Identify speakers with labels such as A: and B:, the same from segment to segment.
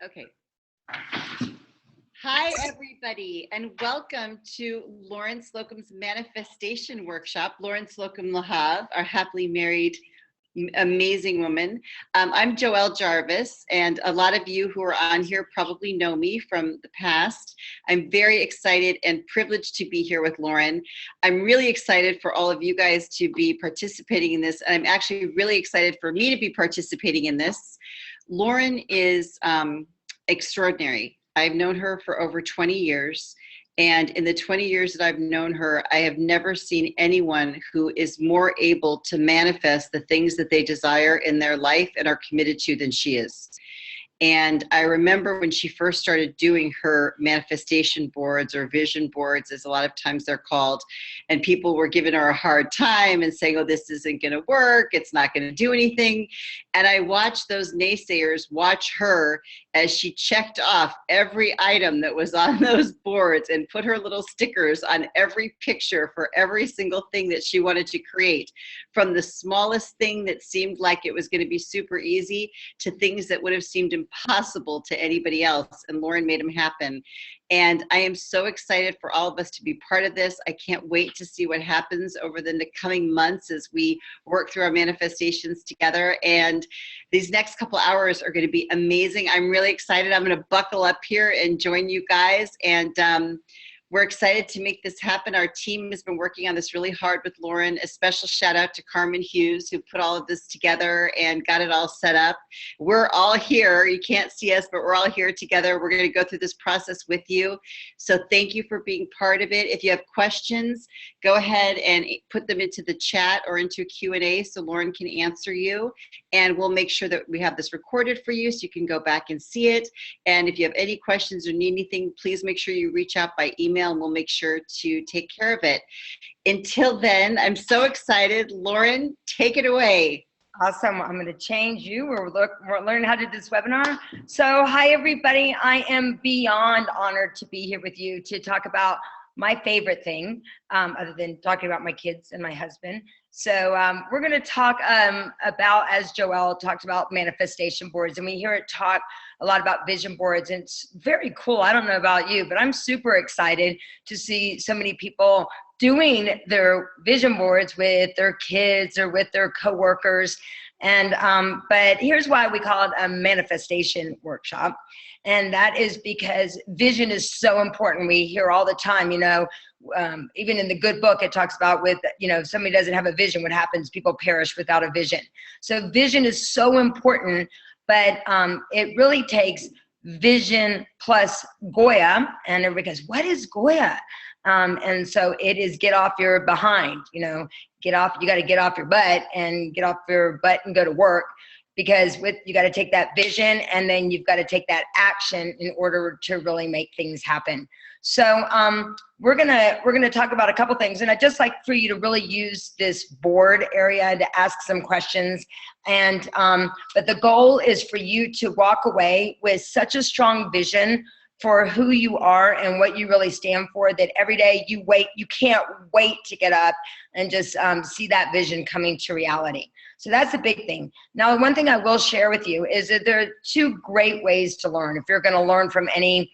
A: Okay. Hi, everybody, and welcome to Lauren Slocum's Manifestation Workshop. Lauren Slocum Lahav, our happily married, amazing woman. I'm Joelle Jarvis, and a lot of you who are on here probably know me from the past. I'm very excited and privileged to be here with Lauren. I'm really excited for all of you guys to be participating in this, and I'm actually really excited for me to be participating in this. Lauren is extraordinary. I've known her for over 20 years. And in the 20 years that I've known her, I have never seen anyone who is more able to manifest the things that they desire in their life and are committed to than she is. And I remember when she first started doing her manifestation boards, or vision boards, as a lot of times they're called, and people were giving her a hard time and saying, oh, this isn't going to work. It's not going to do anything. And I watched those naysayers watch her as she checked off every item that was on those boards and put her little stickers on every picture for every single thing that she wanted to create, from the smallest thing that seemed like it was going to be super easy to things that would have seemed impossible to anybody else. And Lauren made them happen. And I am so excited for all of us to be part of this. I can't wait to see what happens over the coming months as we work through our manifestations together. And these next couple hours are going to be amazing. I'm really excited. I'm going to buckle up here and join you guys. And we're excited to make this happen. Our team has been working on this really hard with Lauren. A special shout out to Carmen Hughes, who put all of this together and got it all set up. We're all here. You can't see us, but we're all here together. We're going to go through this process with you. So thank you for being part of it. If you have questions, go ahead and put them into the chat or into Q&A so Lauren can answer you. And we'll make sure that we have this recorded for you so you can go back and see it. And if you have any questions or need anything, please make sure you reach out by email, and we'll make sure to take care of it. Until then, I'm so excited. Lauren, take it away.
B: Awesome. I'm going to change you. We're learning how to do this webinar. So hi, everybody. I am beyond honored to be here with you to talk about my favorite thing, other than talking about my kids and my husband. So we're going to talk about, as Joelle talked about, manifestation boards. And we hear it talk a lot about vision boards. And it's very cool. I don't know about you, but I'm super excited to see so many people doing their vision boards with their kids or with their coworkers. And but here's why we call it a manifestation workshop. And that is because vision is so important. We hear all the time, you know, even in the good book, it talks about with, you know, if somebody doesn't have a vision, what happens? People perish without a vision. So vision is so important, but it really takes vision plus Goya. And everybody goes, what is Goya? And so it is get off your behind, you know, you got to get off your butt and get off your butt and go to work, because you got to take that vision and then you've got to take that action in order to really make things happen. So we're gonna talk about a couple things, and I'd just like for you to really use this board area to ask some questions. And but the goal is for you to walk away with such a strong vision for who you are and what you really stand for, that every day you can't wait to get up and just see that vision coming to reality. So that's a big thing. Now, one thing I will share with you is that there are two great ways to learn. If you're gonna learn from anybody,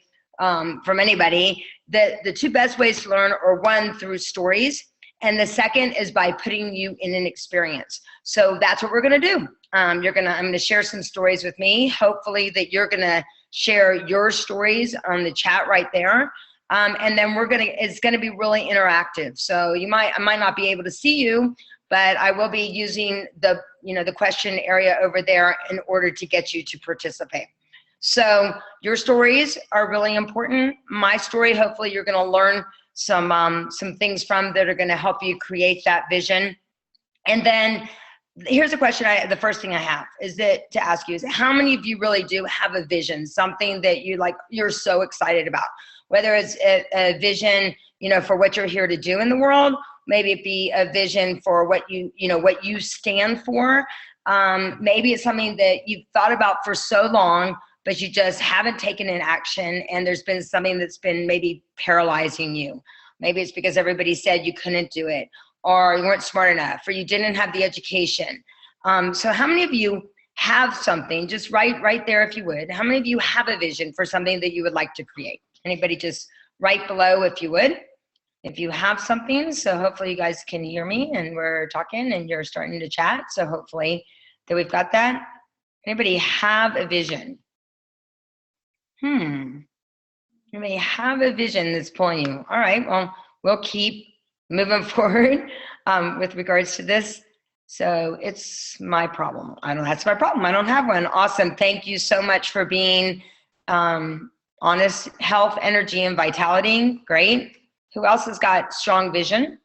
B: the two best ways to learn are, one, through stories, and the second is by putting you in an experience. So that's what we're gonna do. I'm gonna share some stories with me. Hopefully that you're gonna share your stories on the chat right there. And then it's gonna be really interactive. So I might not be able to see you, but I will be using the question area over there in order to get you to participate. So your stories are really important. My story, hopefully you're gonna learn some things from that are gonna help you create that vision. And then here's a question, the first thing I have is that to ask you is, how many of you really do have a vision, something that you're so excited about? Whether it's a vision, you know, for what you're here to do in the world, maybe it be a vision for what you stand for. Maybe it's something that you've thought about for so long, but you just haven't taken an action, and there's been something that's been maybe paralyzing you. Maybe it's because everybody said you couldn't do it, or you weren't smart enough, or you didn't have the education. So how many of you have something, just write right there if you would. How many of you have a vision for something that you would like to create? Anybody, just write below if you would. If you have something, so hopefully you guys can hear me and we're talking and you're starting to chat. So hopefully that we've got that. Anybody have a vision? Anybody have a vision that's pulling you? All right, well, we'll keep moving forward with regards to this. So it's my problem. That's my problem. I don't have one. Awesome. Thank you so much for being honest, health, energy, and vitality. Great. Who else has got strong vision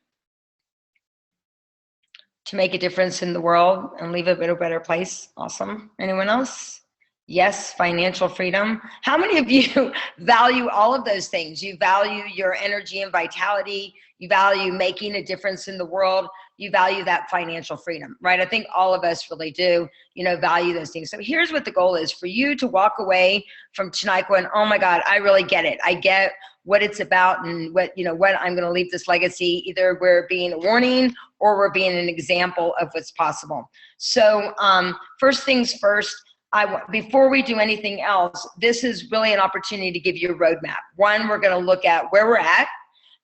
B: to make a difference in the world and leave it in a better place? Awesome. Anyone else? Yes, financial freedom. How many of you value all of those things? You value your energy and vitality. You value making a difference in the world. You value that financial freedom, right? I think all of us really do, value those things. So here's what the goal is for you to walk away from tonight going, oh my God, I really get it. I get what it's about and what I'm going to leave this legacy. Either we're being a warning or we're being an example of what's possible. So first things first, before we do anything else, this is really an opportunity to give you a roadmap. One, we're going to look at where we're at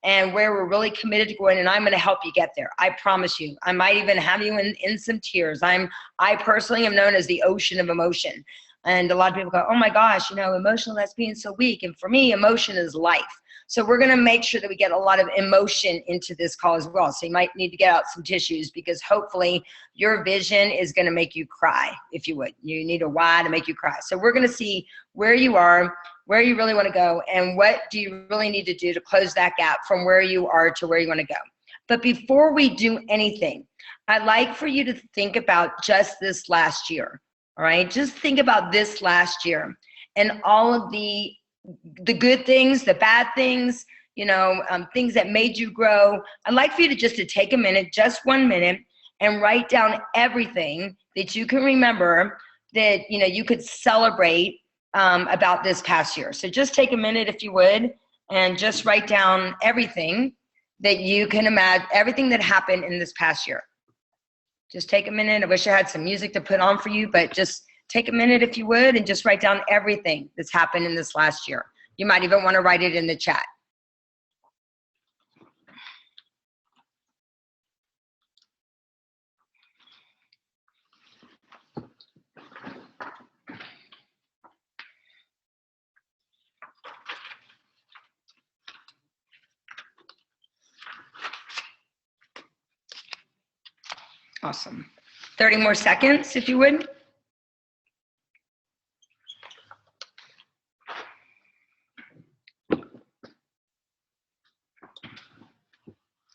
B: and where we're really committed to going, and I'm going to help you get there. I promise you. I might even have you in some tears. I personally am known as the ocean of emotion. And a lot of people go, oh my gosh, emotional, that's being so weak. And for me, emotion is life. So we're going to make sure that we get a lot of emotion into this call as well. So you might need to get out some tissues because hopefully your vision is going to make you cry, if you would. You need a why to make you cry. So we're going to see where you are, where you really want to go, and what do you really need to do to close that gap from where you are to where you want to go. But before we do anything, I'd like for you to think about just this last year. All right, just think about this last year and all of the good things, the bad things, things that made you grow. I'd like for you to take a minute, just 1 minute, and write down everything that you can remember that, you could celebrate about this past year. So just take a minute if you would, and just write down everything that you can imagine, everything that happened in this past year. Just take a minute. I wish I had some music to put on for you, but just take a minute if you would and just write down everything that's happened in this last year. You might even want to write it in the chat. Awesome. 30 more seconds, if you would.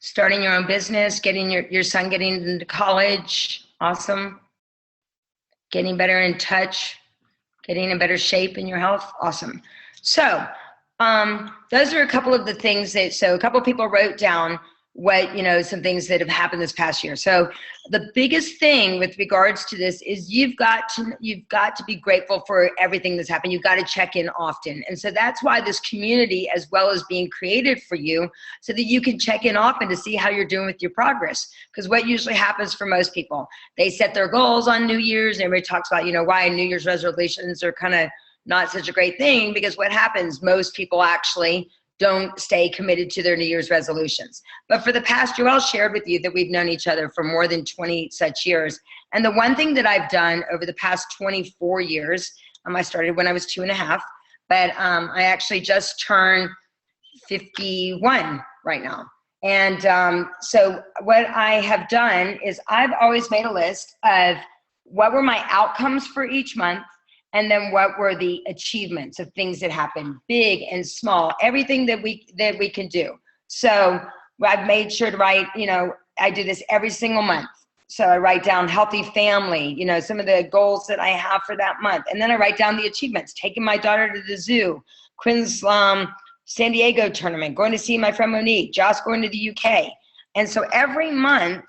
B: Starting your own business, getting your son getting into college. Awesome. Getting better in touch, getting in better shape in your health. Awesome. So those are a couple of the things so a couple of people wrote down what, some things that have happened this past year. So the biggest thing with regards to this is you've got to be grateful for everything that's happened. You've got to check in often. And so that's why this community as well as being created for you so that you can check in often to see how you're doing with your progress. Because what usually happens for most people, they set their goals on New Year's and everybody talks about, why New Year's resolutions are kind of not such a great thing, because what happens, most people actually don't stay committed to their New Year's resolutions. But for the past year, I'll share with you that we've known each other for more than 20 such years. And the one thing that I've done over the past 24 years, I started when I was 2.5, but I actually just turned 51 right now. And so what I have done is I've always made a list of what were my outcomes for each month, and then what were the achievements of things that happened, big and small, everything that we can do. So I've made sure to write, I do this every single month. So I write down healthy family, some of the goals that I have for that month. And then I write down the achievements, taking my daughter to the zoo, Quinn's San Diego tournament, going to see my friend Monique, Josh going to the UK. And so every month,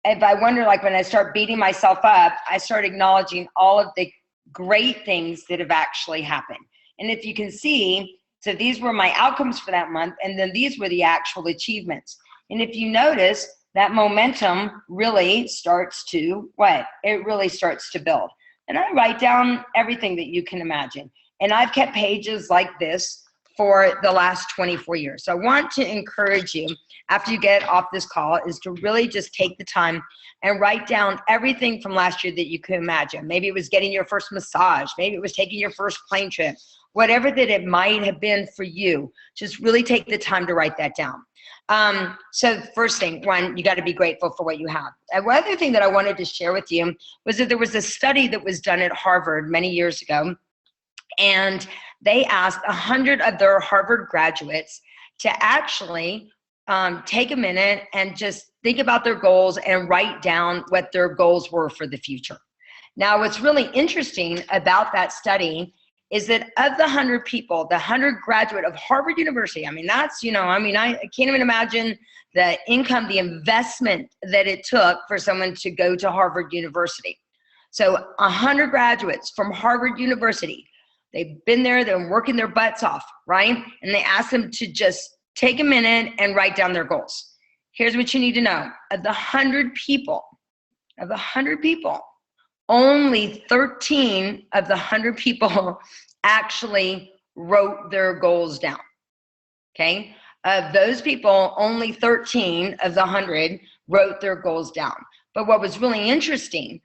B: if I wonder, like when I start beating myself up, I start acknowledging all of the great things that have actually happened. And if you can see, so these were my outcomes for that month, and then these were the actual achievements. And if you notice, that momentum really starts to build. and I write down everything that you can imagine. And I've kept pages like this for the last 24 years. So I want to encourage you, after you get off this call, is to really just take the time and write down everything from last year that you could imagine. Maybe it was getting your first massage. Maybe it was taking your first plane trip. Whatever that it might have been for you, just really take the time to write that down. So first thing, one, you got to be grateful for what you have. And one other thing that I wanted to share with you was that there was a study that was done at Harvard many years ago, and they asked 100 of their Harvard graduates to actually take a minute and just think about their goals and write down what their goals were for the future. Now, what's really interesting about that study is that of the 100 people, the 100 graduate of Harvard University, I mean, that's, I can't even imagine the income, the investment that it took for someone to go to Harvard University. So 100 graduates from Harvard University, they've been there, they're working their butts off, right? And they asked them to just take a minute and write down their goals. Here's what you need to know. Of the 100 people, only 13 of the 100 people actually wrote their goals down, okay? Of those people, only 13 of the 100 wrote their goals down. But what was really interesting,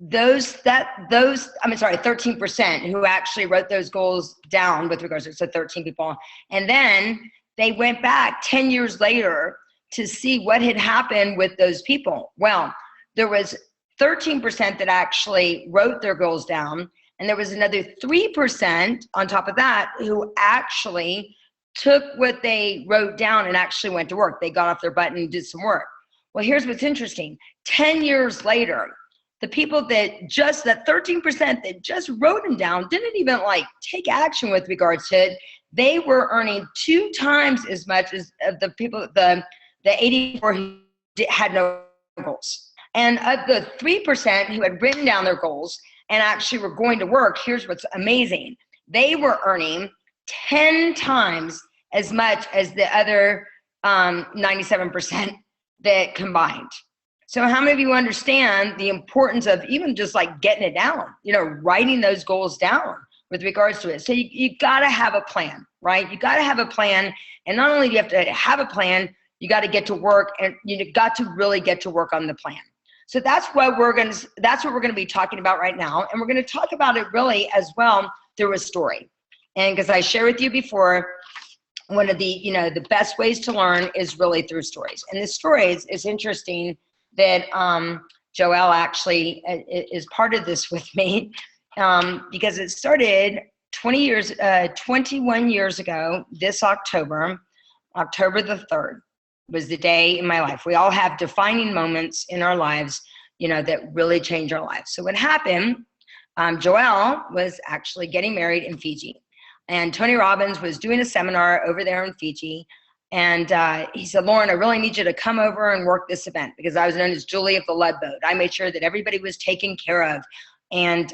B: 13% who actually wrote those goals down with regards to, so 13 people. And then they went back 10 years later to see what had happened with those people. Well, there was 13% that actually wrote their goals down, and there was another 3% on top of that who actually took what they wrote down and actually went to work. They got off their butt and did some work. Well, here's what's interesting. 10 years later, the people that 13% that just wrote them down didn't even take action with regards to it. They were earning 2 times as much as the people, the 84 who had no goals. And of the 3% who had written down their goals and actually were going to work, here's what's amazing. They were earning 10 times as much as the other 97% that combined. So how many of you understand the importance of even just getting it down, writing those goals down with regards to it? So you got to have a plan, right? You got to have a plan. And not only do you have to have a plan, you got to get to work, and you got to really get to work on the plan. So that's what we're going to be talking about right now. And we're going to talk about it really as well through a story. And because I shared with you before, one of the, the best ways to learn is really through stories. And the stories is interesting that Joelle actually is part of this with me, because it started 21 years ago, this October the 3rd. Was the day in my life. We all have defining moments in our lives, that really change our lives. So what happened, Joelle was actually getting married in Fiji, and Tony Robbins was doing a seminar over there in Fiji. And he said, Lauren, I really need you to come over and work this event, because I was known as Julie of the Lead Boat. I made sure that everybody was taken care of. And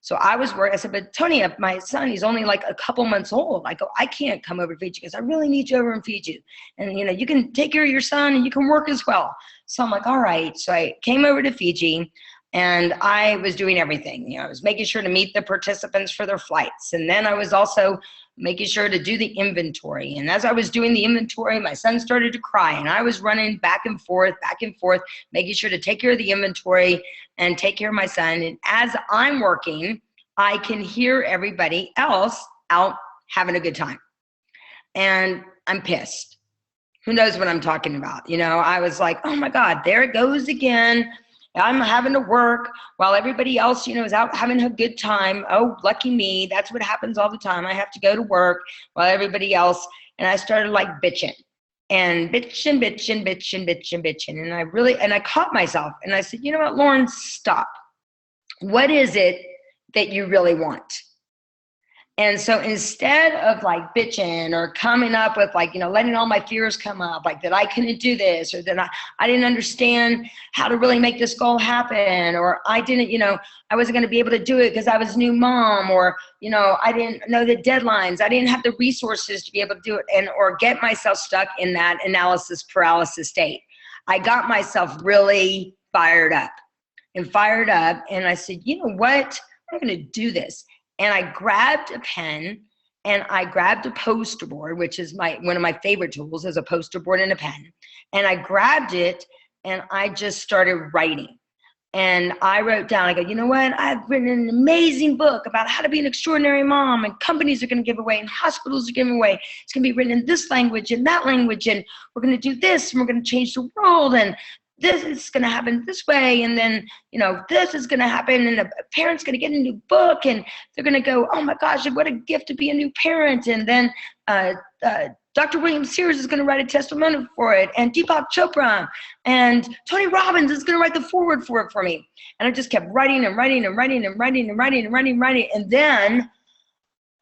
B: so I was worried. I said, but Tony, my son, he's only a couple months old. I go, I can't come over to Fiji because I really need you over in Fiji. And, you can take care of your son and you can work as well. So I'm like, all right. So I came over to Fiji, and I was doing everything. I was making sure to meet the participants for their flights. And then I was also making sure to do the inventory. And as I was doing the inventory, my son started to cry, and I was running back and forth, making sure to take care of the inventory and take care of my son. And as I'm working, I can hear everybody else out having a good time. And I'm pissed. Who knows what I'm talking about? I was like, oh my God, there it goes again. I'm having to work while everybody else, is out having a good time. Oh, lucky me. That's what happens all the time. I have to go to work while everybody else. And I started bitching and bitching. And I caught myself, and I said, you know what, Lauren, stop. What is it that you really want? And so instead of bitching or coming up with letting all my fears come up, that I couldn't do this, or that I didn't understand how to really make this goal happen, or I didn't, I wasn't going to be able to do it because I was a new mom, or, I didn't know the deadlines. I didn't have the resources to be able to do it, or get myself stuck in that analysis paralysis state. I got myself really fired up. and fired up. And I said, you know what? I'm going to do this. And I grabbed a pen and I grabbed a poster board, which is one of my favorite tools is a poster board and a pen. And I grabbed it and I just started writing. And I wrote down, I go, you know what? I've written an amazing book about how to be an extraordinary mom, and companies are going to give away and hospitals are giving away. It's going to be written in this language and that language. And we're going to do this and we're going to change the world. And this is going to happen this way. And then, you know, this is going to happen. And a parent's going to get a new book and they're going to go, oh my gosh, what a gift to be a new parent. And then Dr. William Sears is going to write a testimonial for it. And Deepak Chopra and Tony Robbins is going to write the foreword for it for me. And I just kept writing and writing and writing and writing and writing and writing. And then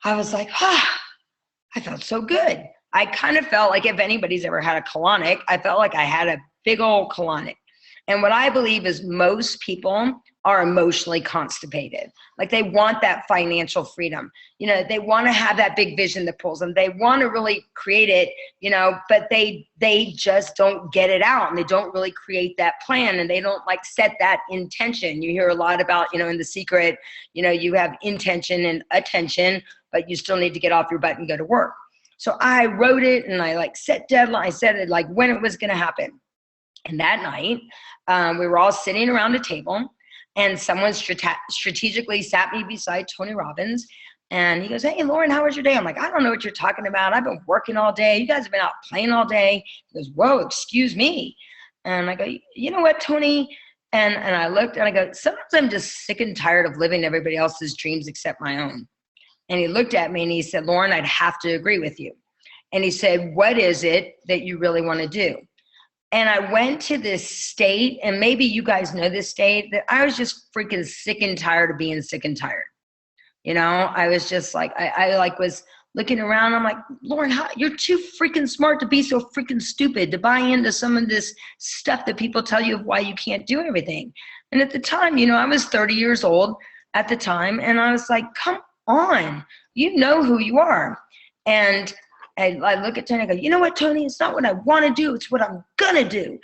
B: I was like, I felt so good. I kind of felt like if anybody's ever had a colonic, I felt like I had a big old colonic. And what I believe is most people are emotionally constipated. Like they want that financial freedom. You know, they want to have that big vision that pulls them. They want to really create it, you know, but they just don't get it out and they don't really create that plan and they don't like set that intention. You hear a lot about, you know, in The Secret, you know, you have intention and attention, but you still need to get off your butt and go to work. So I wrote it and I like set deadline. I said it like when it was going to happen. And that night, we were all sitting around a table and someone strategically sat me beside Tony Robbins. And he goes, hey, Lauren, how was your day? I'm like, I don't know what you're talking about. I've been working all day. You guys have been out playing all day. He goes, whoa, excuse me. And I go, you know what, Tony? And I looked and I go, sometimes I'm just sick and tired of living everybody else's dreams except my own. And he looked at me and he said, Lauren, I'd have to agree with you. And he said, what is it that you really want to do? And I went to this state, and maybe you guys know this state, that I was just freaking sick and tired of being sick and tired. You know, I was just like, I like was looking around. I'm like, Lauren, you're too freaking smart to be so freaking stupid, to buy into some of this stuff that people tell you of why you can't do everything. And at the time, you know, I was 30 years old at the time, and I was like, come on, you know who you are. And I look at Tony and I go, you know what, Tony, it's not what I want to do. It's what I'm going to do.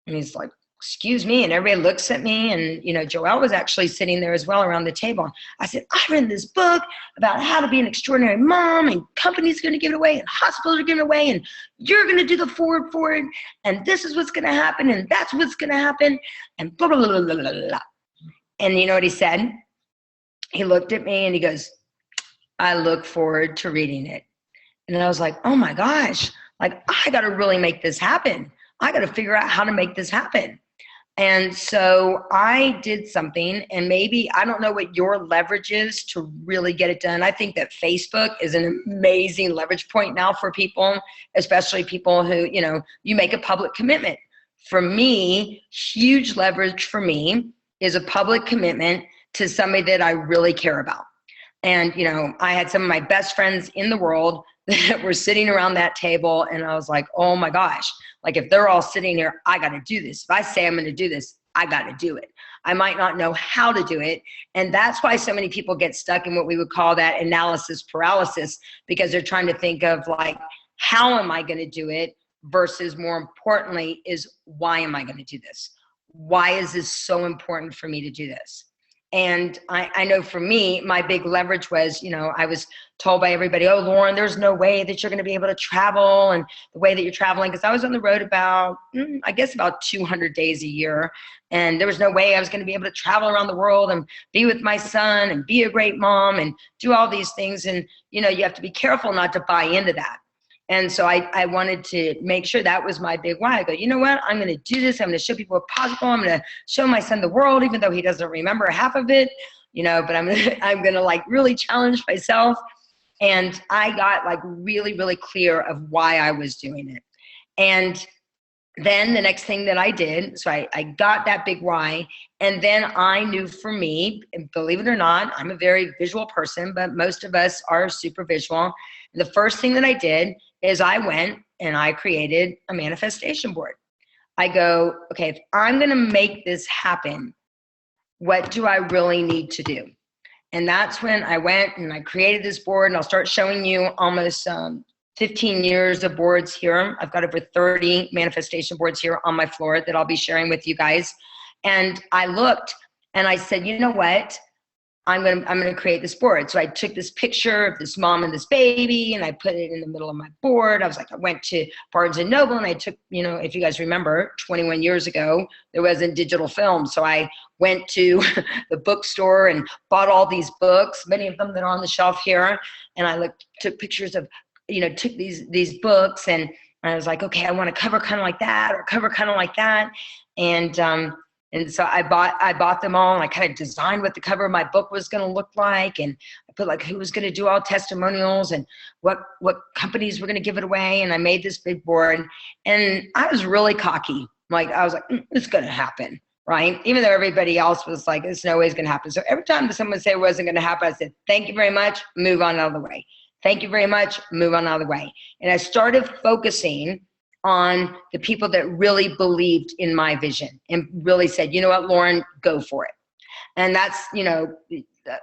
B: And he's like, excuse me. And everybody looks at me. And, you know, Joelle was actually sitting there as well around the table. I said, I've written this book about how to be an extraordinary mom, and companies are going to give it away and hospitals are giving it away. And you're going to do the forward for it. And this is what's going to happen. And that's what's going to happen. And blah, blah, blah, blah, blah, blah. And you know what he said? He looked at me and he goes, I look forward to reading it. And I was like, oh my gosh, like I got to really make this happen. I got to figure out how to make this happen. And so I did something, and maybe, I don't know what your leverage is to really get it done. I think that Facebook is an amazing leverage point now for people, especially people who, you know, you make a public commitment. For me, huge leverage for me is a public commitment to somebody that I really care about. And, you know, I had some of my best friends in the world that were sitting around that table, and I was like, oh my gosh, like if they're all sitting here, I got to do this. If I say I'm going to do this, I got to do it. I might not know how to do it. And that's why so many people get stuck in what we would call that analysis paralysis, because they're trying to think of like, how am I going to do it? Versus more importantly is, why am I going to do this? Why is this so important for me to do this? And I know for me, my big leverage was, you know, I was told by everybody, oh, Lauren, there's no way that you're going to be able to travel, and the way that you're traveling, because I was on the road about, I guess about 200 days a year. And there was no way I was going to be able to travel around the world and be with my son and be a great mom and do all these things. And, you know, you have to be careful not to buy into that. And so I wanted to make sure that was my big why. I go, you know what? I'm going to do this. I'm going to show people what's possible. I'm going to show my son the world, even though he doesn't remember half of it, you know, but I'm going to like really challenge myself. And I got like really, really clear of why I was doing it. And then the next thing that I did, so I got that big why. And then I knew for me, and believe it or not, I'm a very visual person, but most of us are super visual. And the first thing that I did is I went and I created a manifestation board. I go, okay, if I'm going to make this happen, what do I really need to do? And that's when I went and I created this board, and I'll start showing you almost 15 years of boards here. I've got over 30 manifestation boards here on my floor that I'll be sharing with you guys. And I looked And I said, you know what? I'm gonna create this board. So I took this picture of this mom and this baby, and I put it in the middle of my board. I was like, I went to Barnes and Noble, and I took, if you guys remember, 21 years ago, there wasn't digital film. So I went to the bookstore and bought all these books, many of them that are on the shelf here. And I took pictures of, took these books, and I was like, okay, I want a cover kind of like that, or cover kind of like that. And so I bought them all, and I kind of designed what the cover of my book was going to look like. And I put like who was going to do all testimonials and what companies were going to give it away. And I made this big board, and I was really cocky. I was like, it's going to happen, right? Even though everybody else was like, it's no way it's going to happen. So every time someone said it wasn't going to happen, I said, thank you very much, move on out of the way. Thank you very much, move on out of the way. And I started focusing on the people that really believed in my vision and really said, you know what, Lauren, go for it. And that's,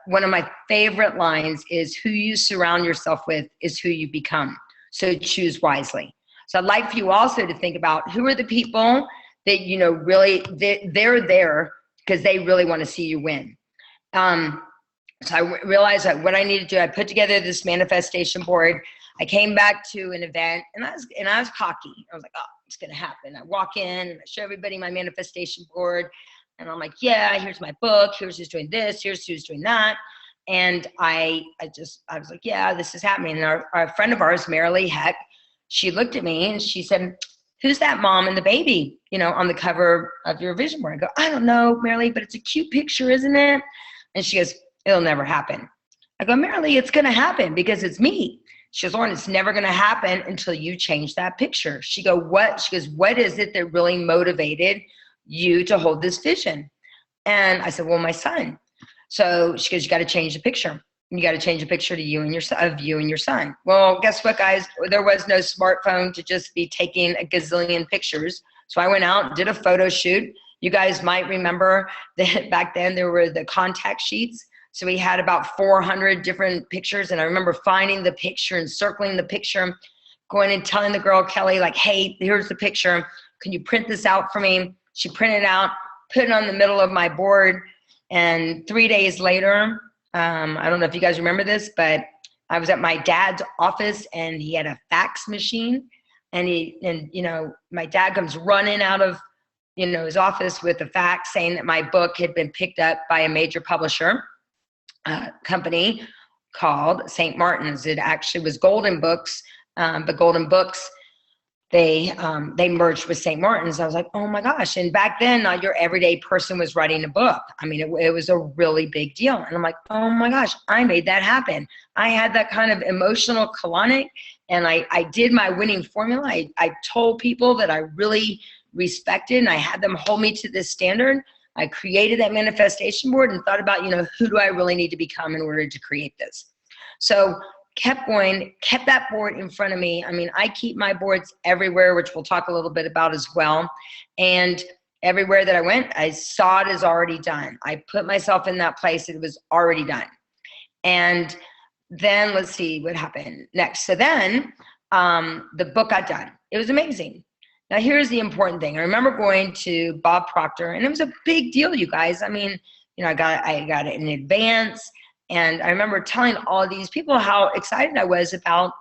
B: one of my favorite lines is, who you surround yourself with is who you become. So choose wisely. So I'd like for you also to think about who are the people that, really, they're there because they really want to see you win. So I realized that what I needed to do, I put together this manifestation board. I came back to an event, and I was cocky. I was like, oh, it's going to happen. I walk in and I show everybody my manifestation board, and I'm like, yeah, here's my book. Here's who's doing this. Here's who's doing that. And I was like, yeah, this is happening. And our friend of ours, Marilee Heck, she looked at me and she said, who's that mom and the baby, on the cover of your vision board? I go, I don't know, Marilee, but it's a cute picture, isn't it? And she goes, it'll never happen. I go, Marilee, it's going to happen because it's me. She goes, Lauren, it's never going to happen until you change that picture. She goes, what is it that really motivated you to hold this vision? And I said, well, my son. So she goes, you got to change the picture. You got to change the picture to you and your son. Well, guess what, guys? There was no smartphone to just be taking a gazillion pictures. So I went out and did a photo shoot. You guys might remember that back then there were the contact sheets. So we had about 400 different pictures. And I remember finding the picture and circling the picture, going and telling the girl, Kelly, like, hey, here's the picture. Can you print this out for me? She printed it out, put it on the middle of my board. And 3 days later, I don't know if you guys remember this, but I was at my dad's office, and he had a fax machine. And my dad comes running out of, his office with a fax saying that my book had been picked up by a major publisher company called St. Martin's. It actually was Golden Books, but Golden Books, they merged with St. Martin's. I was like, oh my gosh. And back then, not your everyday person was writing a book. I mean, it was a really big deal. And I'm like, oh my gosh, I made that happen. I had that kind of emotional colonic, and I did my winning formula. I told people that I really respected, and I had them hold me to this standard. I created that manifestation board and thought about, who do I really need to become in order to create this? So kept going, kept that board in front of me. I mean, I keep my boards everywhere, which we'll talk a little bit about as well. And everywhere that I went, I saw it as already done. I put myself in that place. It was already done. And then let's see what happened next. So then the book got done. It was amazing. Now, here's the important thing. I remember going to Bob Proctor, and it was a big deal, you guys. I mean, I got it in advance, and I remember telling all these people how excited I was about,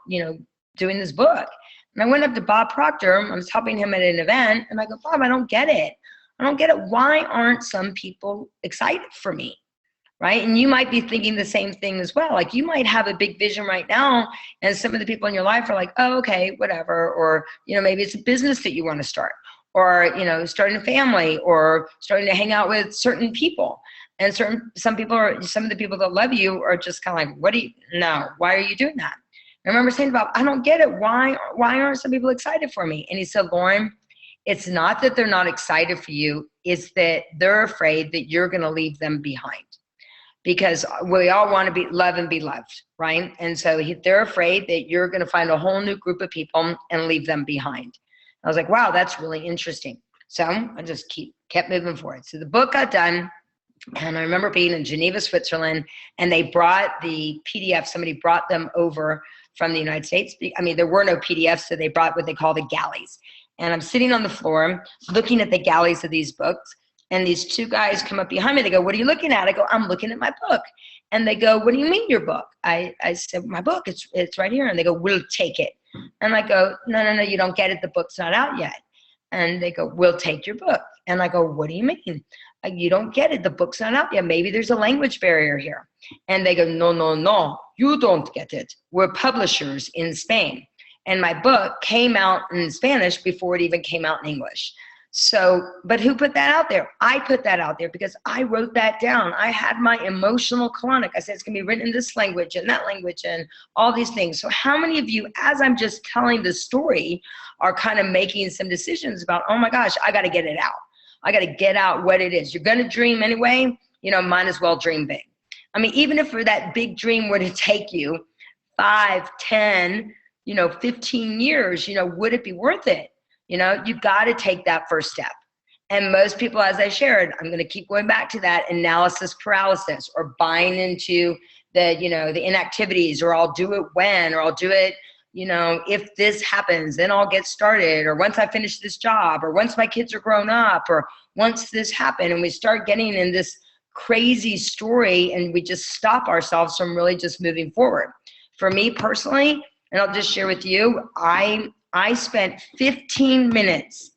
B: doing this book. And I went up to Bob Proctor. I was helping him at an event, and I go, Bob, I don't get it. I don't get it. Why aren't some people excited for me? Right? And you might be thinking the same thing as well. Like, you might have a big vision right now, and some of the people in your life are like, oh, okay, whatever. Or, maybe it's a business that you want to start, or, starting a family, or starting to hang out with certain people. And some of the people that love you are just kind of like, why are you doing that? I remember saying about, I don't get it. Why aren't some people excited for me? And he said, Lauren, it's not that they're not excited for you. It's that they're afraid that you're going to leave them behind. Because we all want to love and be loved, right? And so they're afraid that you're going to find a whole new group of people and leave them behind. I was like, wow, that's really interesting. So I just kept moving forward. So the book got done, and I remember being in Geneva, Switzerland, and they brought the PDF. Somebody brought them over from the United States. I mean, there were no PDFs, so they brought what they call the galleys. And I'm sitting on the floor looking at the galleys of these books, And these two guys come up behind me. They go, what are you looking at? I go, I'm looking at my book. And they go, what do you mean your book? I said, my book, it's right here. And they go, we'll take it. And I go, no, you don't get it. The book's not out yet. And they go, we'll take your book. And I go, what do you mean? You don't get it. The book's not out yet. Maybe there's a language barrier here. And they go, no, you don't get it. We're publishers in Spain. And my book came out in Spanish before it even came out in English. So, but who put that out there? I put that out there because I wrote that down. I had my emotional colonic. I said, it's going to be written in this language and that language and all these things. So how many of you, as I'm just telling the story, are kind of making some decisions about, oh my gosh, I got to get it out. I got to get out what it is. You're going to dream anyway, might as well dream big. I mean, even if for that big dream were to take you 5, 10, 15 years, would it be worth it? You got to take that first step. And most people, as I shared, I'm going to keep going back to that analysis paralysis, or buying into the, the inactivities, or I'll do it when, or I'll do it, if this happens, then I'll get started, or once I finish this job, or once my kids are grown up, or once this happened. And we start getting in this crazy story, and we just stop ourselves from really just moving forward. For me personally, and I'll just share with you, I spent 15 minutes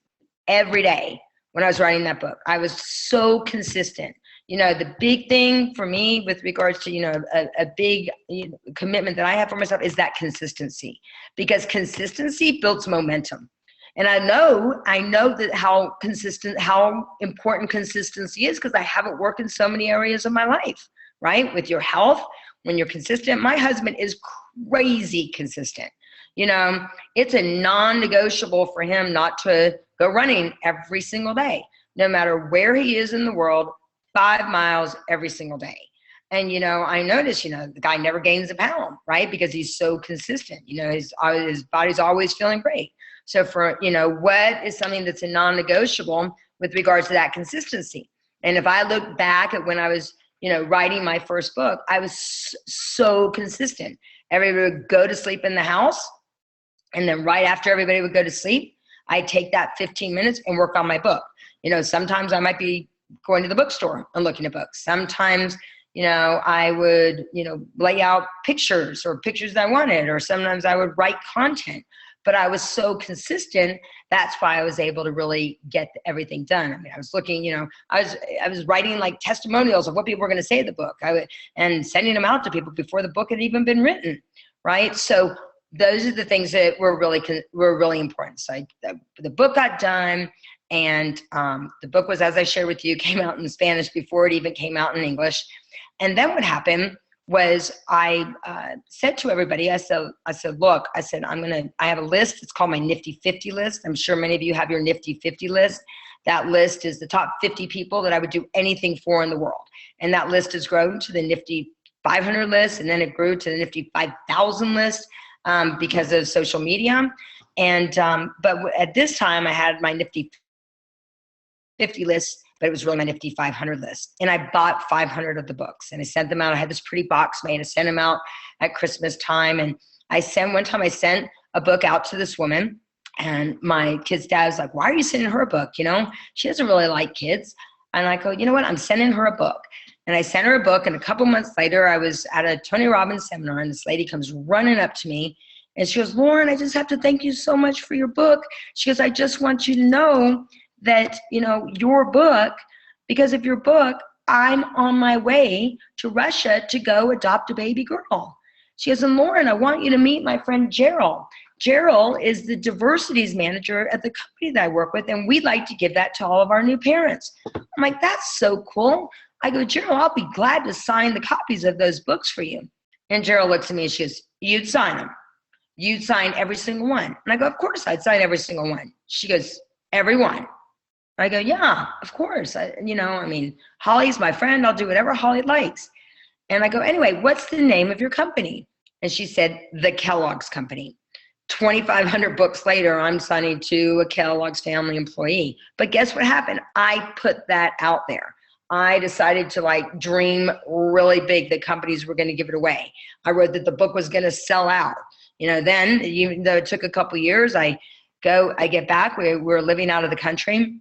B: every day when I was writing that book. I was so consistent. The big thing for me with regards to, a big commitment that I have for myself is that consistency, because consistency builds momentum. And I know that how important consistency is, because I haven't worked in so many areas of my life, right? With your health, when you're consistent. My husband is crazy consistent. It's a non-negotiable for him not to go running every single day, no matter where he is in the world, 5 miles every single day. And, I notice, the guy never gains a pound, right? Because he's so consistent. His body's always feeling great. So for, what is something that's a non-negotiable with regards to that consistency? And if I look back at when I was, writing my first book, I was so consistent. Everybody would go to sleep in the house. And then right after everybody would go to sleep, I'd take that 15 minutes and work on my book. Sometimes I might be going to the bookstore and looking at books. Sometimes, I would, lay out pictures that I wanted, or sometimes I would write content. But I was so consistent. That's why I was able to really get everything done. I mean, I was looking, I was writing like testimonials of what people were going to say in the book. And sending them out to people before the book had even been written, right? So those are the things that were really important. So the book got done, and the book was, as I shared with you, came out in Spanish before it even came out in English. And then what happened was I said to everybody, I said, look, I have a list. It's called my Nifty 50 list. I'm sure many of you have your Nifty 50 list. That list is the top 50 people that I would do anything for in the world. And that list has grown to the Nifty 500 list, and then it grew to the Nifty 5,000 list because of social media. And but at this time, I had my Nifty 50 list, but it was really my Nifty 500 list. And I bought 500 of the books, and I sent them out. I had this pretty box made. I sent them out at Christmas time. And one time I sent a book out to this woman, and my kid's dad was like, why are you sending her a book? She doesn't really like kids. And I go, you know what? I'm sending her a book. And I sent her a book. And a couple months later, I was at a Tony Robbins seminar, and this lady comes running up to me, and she goes, Lauren, I just have to thank you so much for your book. She goes, I just want you to know that, your book, because of your book, I'm on my way to Russia to go adopt a baby girl. She goes, and Lauren, I want you to meet my friend Gerald. Gerald is the diversities manager at the company that I work with, and we'd like to give that to all of our new parents. I'm like, that's so cool. I go, Gerald, I'll be glad to sign the copies of those books for you. And Gerald looks at me and she goes, you'd sign them. You'd sign every single one. And I go, of course I'd sign every single one. She goes, every one. I go, yeah, of course. Holly's my friend. I'll do whatever Holly likes. And I go, anyway, what's the name of your company? And she said, the Kellogg's Company. 2,500 books later, I'm signing to a Kellogg's family employee. But guess what happened? I put that out there. I decided to dream really big that companies were going to give it away. I wrote that the book was going to sell out. Then, even though it took a couple years, I get back. We were living out of the country.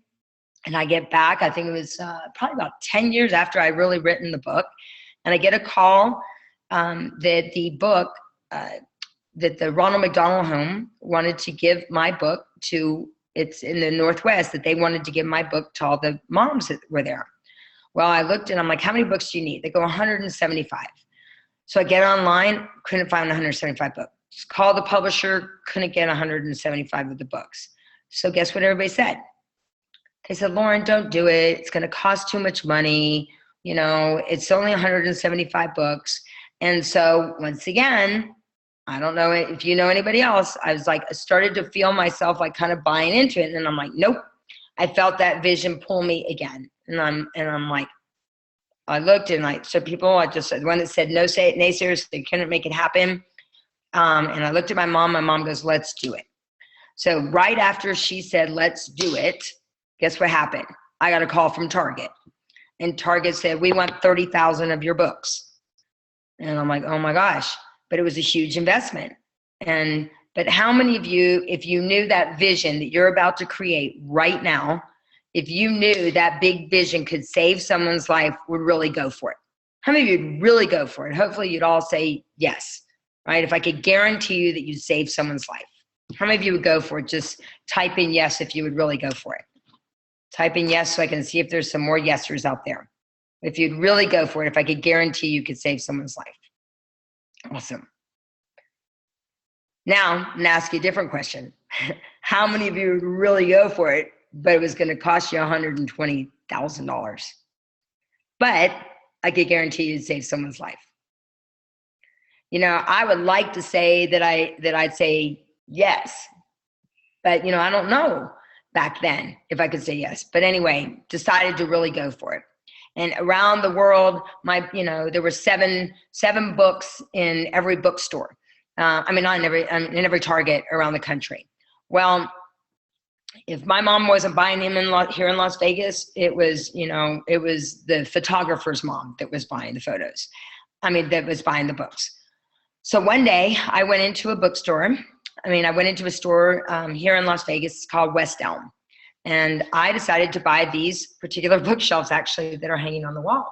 B: And I get back, I think it was probably about 10 years after I really written the book. And I get a call that the book, that the Ronald McDonald Home wanted to give my book to, it's in the Northwest, that they wanted to give my book to all the moms that were there. Well, I looked and I'm like, how many books do you need? They go 175. So I get online, couldn't find 175 books. Called the publisher, couldn't get 175 of the books. So guess what everybody said? They said, Lauren, don't do it. It's going to cost too much money. You know, it's only 175 books. And so once again, I don't know if you know anybody else, I was like, I started to feel myself like kind of buying into it. And I'm like, nope. I felt that vision pull me again. And I'm like, I looked and like, so people, the one that said no, say it, naysayers, they couldn't make it happen. And I looked at my mom goes, let's do it. So right after she said, let's do it, guess what happened? I got a call from Target, and Target said, we want 30,000 of your books. And I'm like, oh my gosh, but it was a huge investment. But how many of you, if you knew that vision that you're about to create right now, if you knew that big vision could save someone's life, would really go for it? How many of you would really go for it? Hopefully you'd all say yes, right? If I could guarantee you that you'd save someone's life, how many of you would go for it? Just type in yes if you would really go for it. Type in yes so I can see if there's some more yesers out there. If you'd really go for it, if I could guarantee you could save someone's life. Awesome. Now, I'm going to ask you a different question. How many of you would really go for it, but it was going to cost you $120,000? But I could guarantee you'd save someone's life. You know, I would like to say that I'd say yes, but you know, I don't know back then if I could say yes. But anyway, decided to really go for it. And around the world, there were seven books in every bookstore. Not in every Target around the country. Well, if my mom wasn't buying him here in Las Vegas, it was the photographer's mom that was buying the photos. That was buying the books. So one day I went into a bookstore. I went into a store here in Las Vegas called West Elm. And I decided to buy these particular bookshelves actually that are hanging on the wall.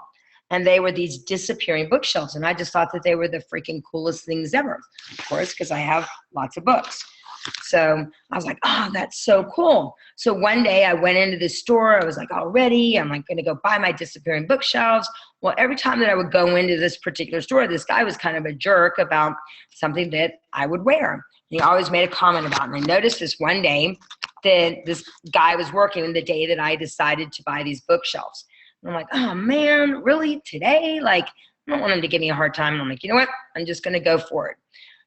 B: And they were these disappearing bookshelves. And I just thought that they were the freaking coolest things ever, of course, because I have lots of books. So I was like, oh, that's so cool. So one day I went into this store. I was like, all ready. I'm like going to go buy my disappearing bookshelves. Well, every time that I would go into this particular store, this guy was kind of a jerk about something that I would wear. And he always made a comment about it. And I noticed this one day that this guy was working the day that I decided to buy these bookshelves. And I'm like, oh man, really today? Like, I don't want him to give me a hard time. And I'm like, you know what? I'm just going to go for it.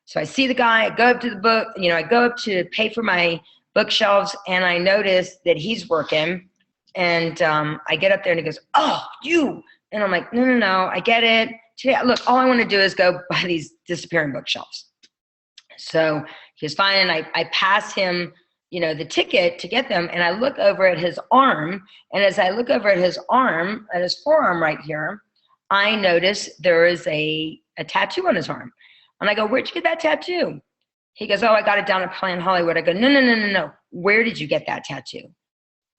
B: So I see the guy, I go up to the book, I go up to pay for my bookshelves, and I notice that he's working. And I get up there and he goes, oh, you. And I'm like, no, I get it. Today, look, all I want to do is go buy these disappearing bookshelves. So he was fine. And I pass him, the ticket to get them. And I look over at his arm. And as I look over at his arm, at his forearm right here, I notice there is a tattoo on his arm. And I go, where'd you get that tattoo? He goes, oh, I got it down at Plan Hollywood. I go, no. Where did you get that tattoo?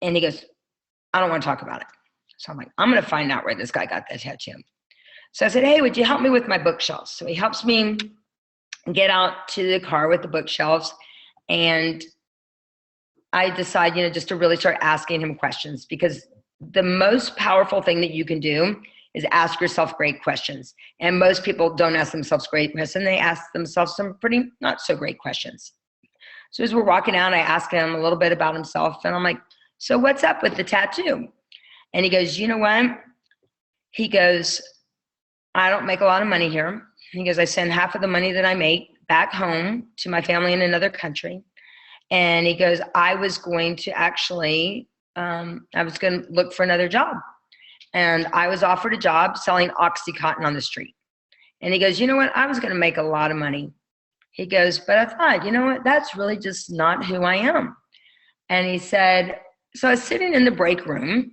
B: And he goes, I don't want to talk about it. So I'm like, I'm going to find out where this guy got that tattoo. So I said, hey, would you help me with my bookshelves? So he helps me get out to the car with the bookshelves. And I decide, just to really start asking him questions, because the most powerful thing that you can do is ask yourself great questions. And most people don't ask themselves great questions. They ask themselves some pretty not so great questions. So as we're walking out, I ask him a little bit about himself. And I'm like, so what's up with the tattoo? And he goes, you know what? He goes, I don't make a lot of money here. He goes, I send half of the money that I make back home to my family in another country. And he goes, I was going to look for another job. And I was offered a job selling OxyContin on the street. And he goes, you know what? I was going to make a lot of money. He goes, but I thought, you know what? That's really just not who I am. And he said, so I was sitting in the break room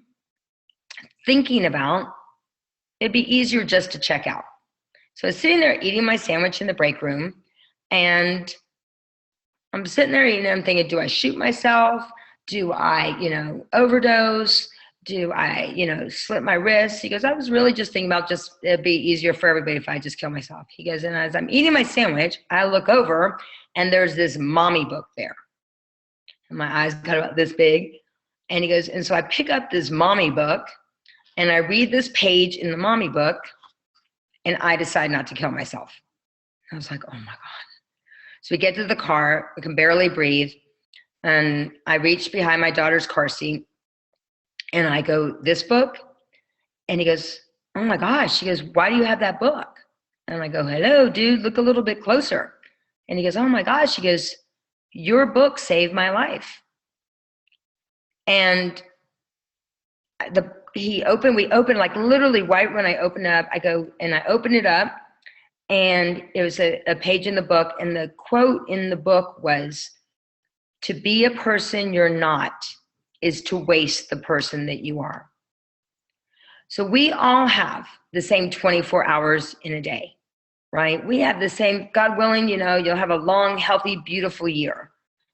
B: thinking about it'd be easier just to check out. So I was sitting there eating my sandwich in the break room. And I'm sitting there eating, I'm thinking, do I shoot myself? Do I, overdose? Do I, slit my wrist? He goes, I was really just thinking about just it'd be easier for everybody if I just kill myself. He goes, and as I'm eating my sandwich, I look over and there's this mommy book there. And my eyes got about this big. And he goes, and so I pick up this mommy book and I read this page in the mommy book and I decide not to kill myself. I was like, oh my God. So we get to the car, we can barely breathe. And I reach behind my daughter's car seat and I go, this book? And he goes, oh my gosh. She goes, why do you have that book? And I go, hello, dude, look a little bit closer. And he goes, oh my gosh. He goes, your book saved my life. And we opened like literally right when I opened up, I go and I open it up and it was a page in the book. And the quote in the book was, to be a person you're not is to waste the person that you are. So we all have the same 24 hours in a day, right? We have the same, God willing, you'll have a long, healthy, beautiful year,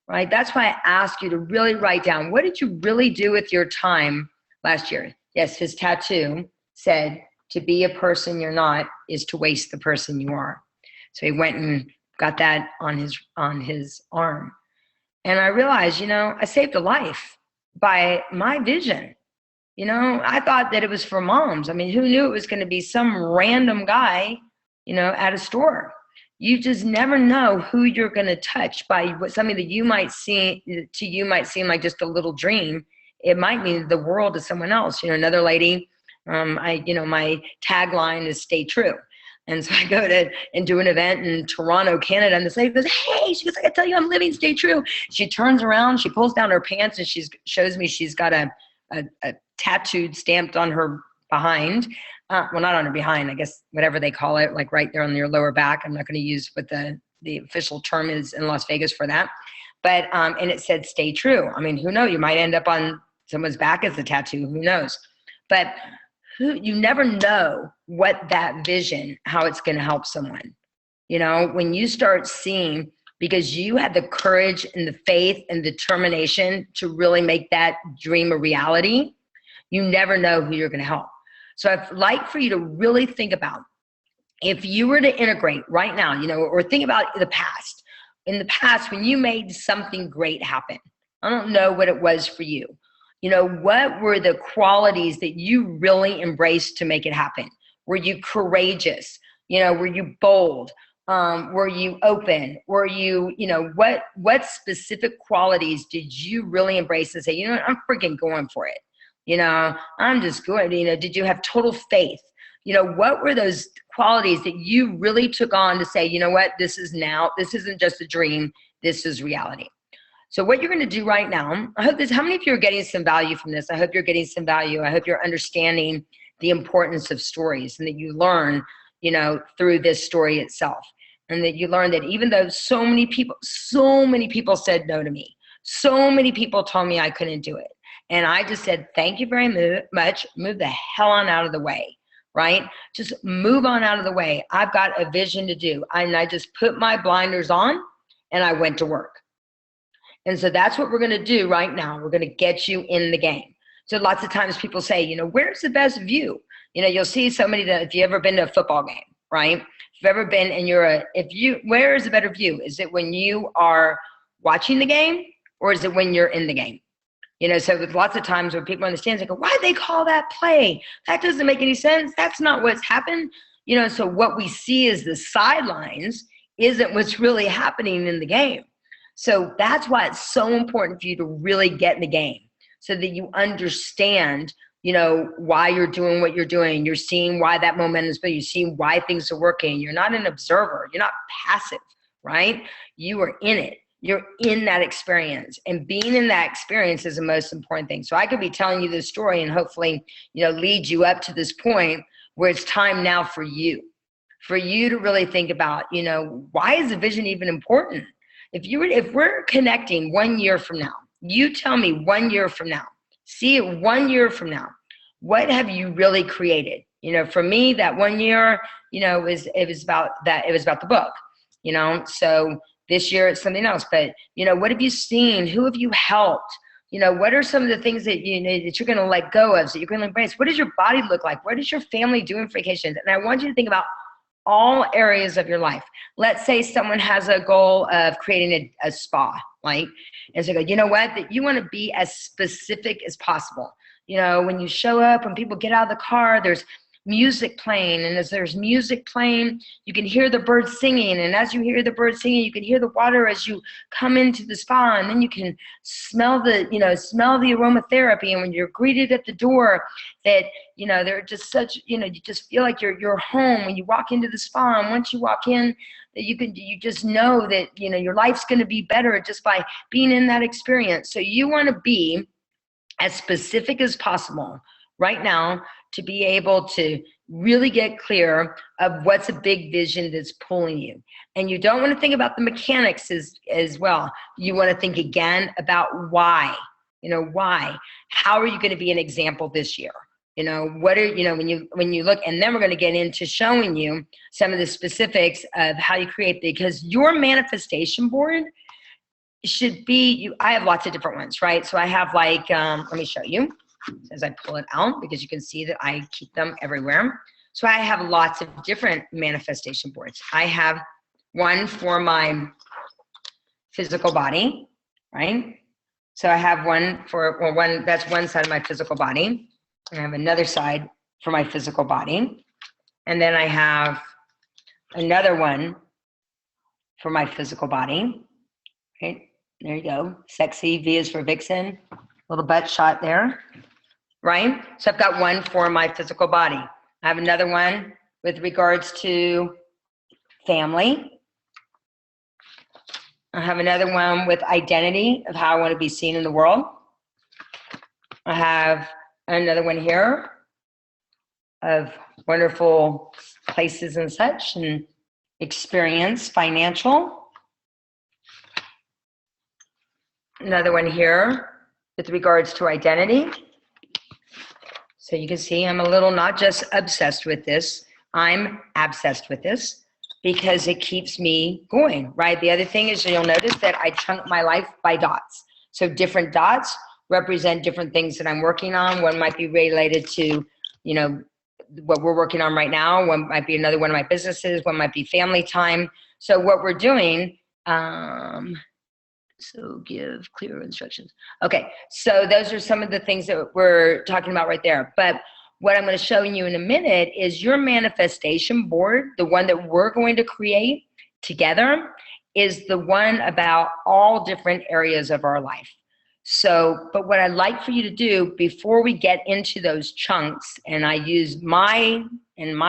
B: right? That's why I ask you to really write down, what did you really do with your time last year? Yes, his tattoo said, to be a person you're not is to waste the person you are. So he went and got that on his arm. And I realized, I saved a life by my vision. I thought that it was for moms. I mean, who knew it was going to be some random guy, at a store? You just never know who you're going to touch by what something that you might see to you might seem like just a little dream. It might mean the world to someone else. Another lady, my tagline is stay true. And so I go and do an event in Toronto, Canada, and this lady goes, hey, she goes, I tell you, I'm living, stay true. She turns around, she pulls down her pants, and she shows me she's got a tattooed, stamped on her behind. Well, not on her behind, I guess, whatever they call it, like right there on your lower back. I'm not going to use what the official term is in Las Vegas for that. But, and it said, stay true. I mean, who knows? You might end up on someone's back as a tattoo, who knows? But you never know what that vision, how it's going to help someone. When you start seeing, because you had the courage and the faith and determination to really make that dream a reality, you never know who you're going to help. So I'd like for you to really think about, if you were to integrate right now, or think about the past. In the past, when you made something great happen, I don't know what it was for you. What were the qualities that you really embraced to make it happen? Were you courageous? Were you bold? Were you open? Were you, what specific qualities did you really embrace and say, I'm freaking going for it. I'm just going, did you have total faith? What were those qualities that you really took on to say, what, this isn't just a dream, this is reality. So what you're going to do right now, how many of you are getting some value from this? I hope you're getting some value. I hope you're understanding the importance of stories and that you learn, through this story itself. And that you learn that even though so many people said no to me, so many people told me I couldn't do it. And I just said, thank you very much. Move the hell on out of the way, right? Just move on out of the way. I've got a vision to do. And I just put my blinders on and I went to work. And so that's what we're going to do right now. We're going to get you in the game. So lots of times people say, where's the best view? You'll see so many that if you've ever been to a football game, right? If you've ever been and where is a better view? Is it when you are watching the game or is it when you're in the game? So there's lots of times when people understand, they go, why'd they call that play? That doesn't make any sense. That's not what's happened. So what we see is the sidelines isn't what's really happening in the game. So that's why it's so important for you to really get in the game so that you understand, why you're doing what you're doing. You're seeing why that momentum is built. You're seeing why things are working. You're not an observer. You're not passive, right? You are in it. You're in that experience, and being in that experience is the most important thing. So I could be telling you this story and hopefully, lead you up to this point where it's time now for you to really think about, why is the vision even important? If we're connecting 1 year from now, you tell me 1 year from now, see it 1 year from now, what have you really created? For me, that 1 year, it was about the book, so this year it's something else, but what have you seen? Who have you helped? what are some of the things that that you're going to let go of, that you're going to embrace? What does your body look like? What is your family doing for vacations? And I want you to think about all areas of your life. Let's say someone has a goal of creating a spa, right? And so you know what? That you want to be as specific as possible. When you show up, when people get out of the car, there's music playing, and as there's music playing, you can hear the birds singing, and as you hear the birds singing, you can hear the water as you come into the spa, and then you can smell the aromatherapy, and when you're greeted at the door, that they're just such, you just feel like you're home when you walk into the spa. And once you walk in, that you just know that your life's going to be better just by being in that experience. So you want to be as specific as possible right now, to be able to really get clear of what's a big vision that's pulling you. And you don't want to think about the mechanics as well. You want to think again about why. Why? How are you going to be an example this year? What are, when you look, and then we're going to get into showing you some of the specifics of how you create, because your manifestation board should be, I have lots of different ones, right? So I have let me show you as I pull it out, because you can see that I keep them everywhere. So I have lots of different manifestation boards. I have one for my physical body, right? So I have one that's one side of my physical body. I have another side for my physical body. And then I have another one for my physical body, right? There you go. Sexy, V is for Vixen, little butt shot there, right? So I've got one for my physical body. I have another one with regards to family. I have another one with identity, of how I want to be seen in the world. I have another one here of wonderful places and such, and experience, financial. Another one here with regards to identity. So you can see I'm a little not just obsessed with this, I'm obsessed with this, because it keeps me going, right? The other thing is, you'll notice that I chunk my life by dots. So different dots represent different things that I'm working on. One might be related to, what we're working on right now. One might be another one of my businesses. One might be family time. So what we're doing, so give clear instructions. Okay, so those are some of the things that we're talking about right there. But what I'm going to show you in a minute is your manifestation board. The one that we're going to create together is the one about all different areas of our life. So, but what I'd like for you to do before we get into those chunks, and I use my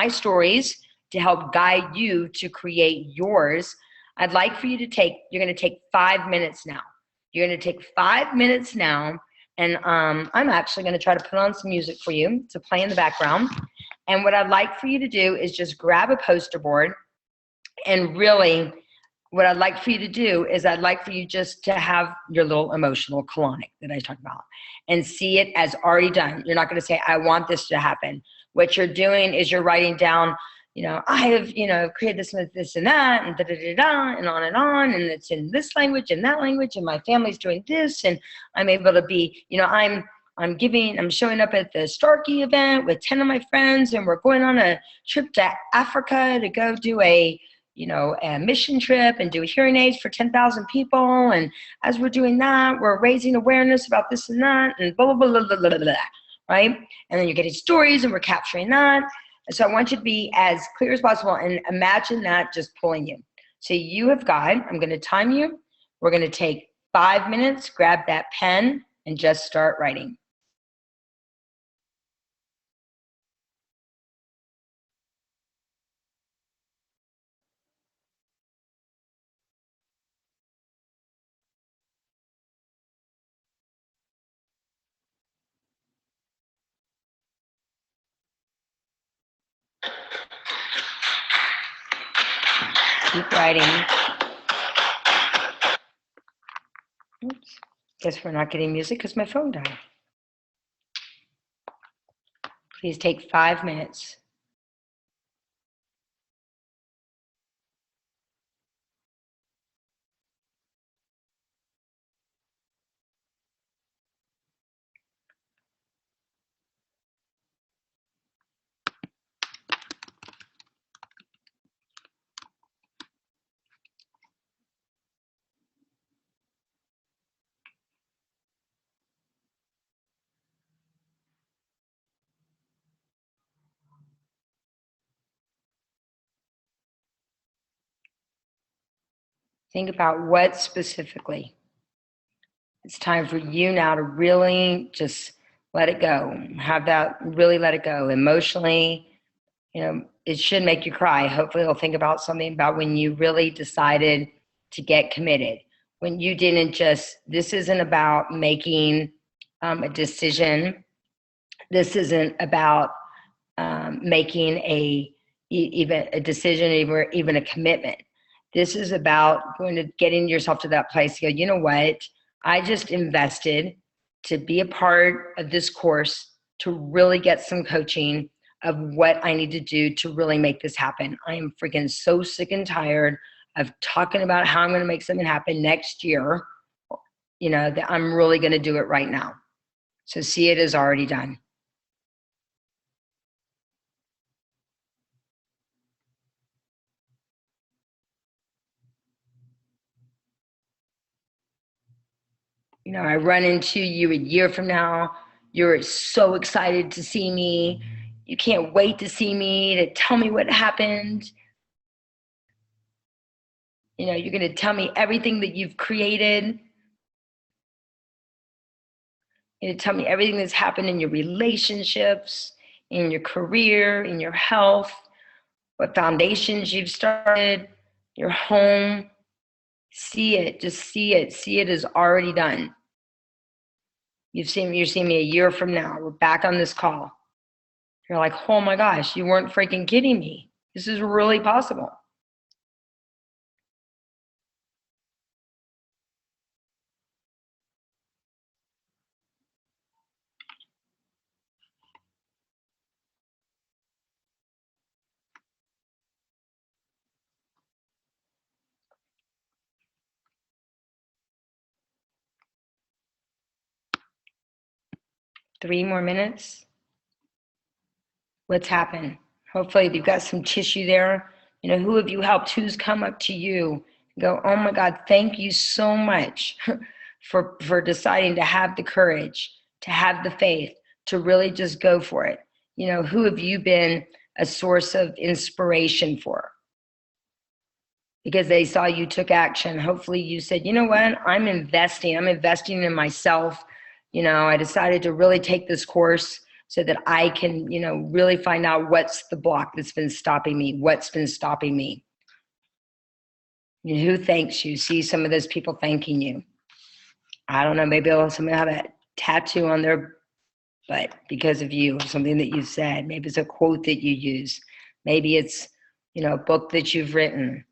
B: stories to help guide you to create yours, I'd like for you to you're going to take 5 minutes now. You're going to take 5 minutes now, and I'm actually going to try to put on some music for you to play in the background. And what I'd like for you to do is just grab a poster board, and really what I'd like for you to do is I'd like for you just to have your little emotional colonic that I talked about and see it as already done. You're not going to say, I want this to happen. What you're doing is you're writing down, I have, created this and that, and da-da-da-da, and on, and it's in this language and that language, and my family's doing this, and I'm able to be, I'm showing up at the Starkey event with 10 of my friends, and we're going on a trip to Africa to go do a mission trip and do hearing aids for 10,000 people. And as we're doing that, we're raising awareness about this and that, and blah, blah, blah, blah, blah, blah, blah, right? And then you're getting stories, and we're capturing that. And so I want you to be as clear as possible, and imagine that just pulling you. So you have got, I'm going to time you. We're going to take 5 minutes, grab that pen, and just start writing. Keep writing. Oops. Guess we're not getting music because my phone died. Please take 5 minutes. Think about what specifically. It's time for you now to really just let it go. Have that, really let it go emotionally. You know, it should make you cry. Hopefully it'll think about something about when you really decided to get committed. When you didn't just, this isn't about making a decision. This isn't about making even a decision, or even a commitment. This is about getting yourself to that place to go, you know what? I just invested to be a part of this course, to really get some coaching of what I need to do to really make this happen. I am freaking so sick and tired of talking about how I'm going to make something happen next year, you know, that I'm really going to do it right now. So see it as already done. You know, I run into you a year from now. You're so excited to see me. You can't wait to see me, to tell me what happened. You know, you're going to tell me everything that you've created. You're going to tell me everything that's happened in your relationships, in your career, in your health, what foundations you've started, your home. See it, just see it. See it as already done. You're seeing me a year from now. We're back on this call. You're like, oh my gosh, you weren't freaking kidding me. This is really possible. Three more minutes. What's happened? Hopefully you've got some tissue there. You know, who have you helped? Who's come up to you? Go, oh my God, thank you so much for deciding to have the courage, to have the faith, to really just go for it. You know, who have you been a source of inspiration for? Because they saw you took action. Hopefully you said, you know what, I'm investing in myself. You know, I decided to really take this course so that I can, you know, really find out what's the block that's been stopping me, what's been stopping me. You know, who thanks you? See some of those people thanking you. I don't know, maybe somebody have a tattoo on their butt because of you, or something that you said. Maybe it's a quote that you use. Maybe it's, you know, a book that you've written.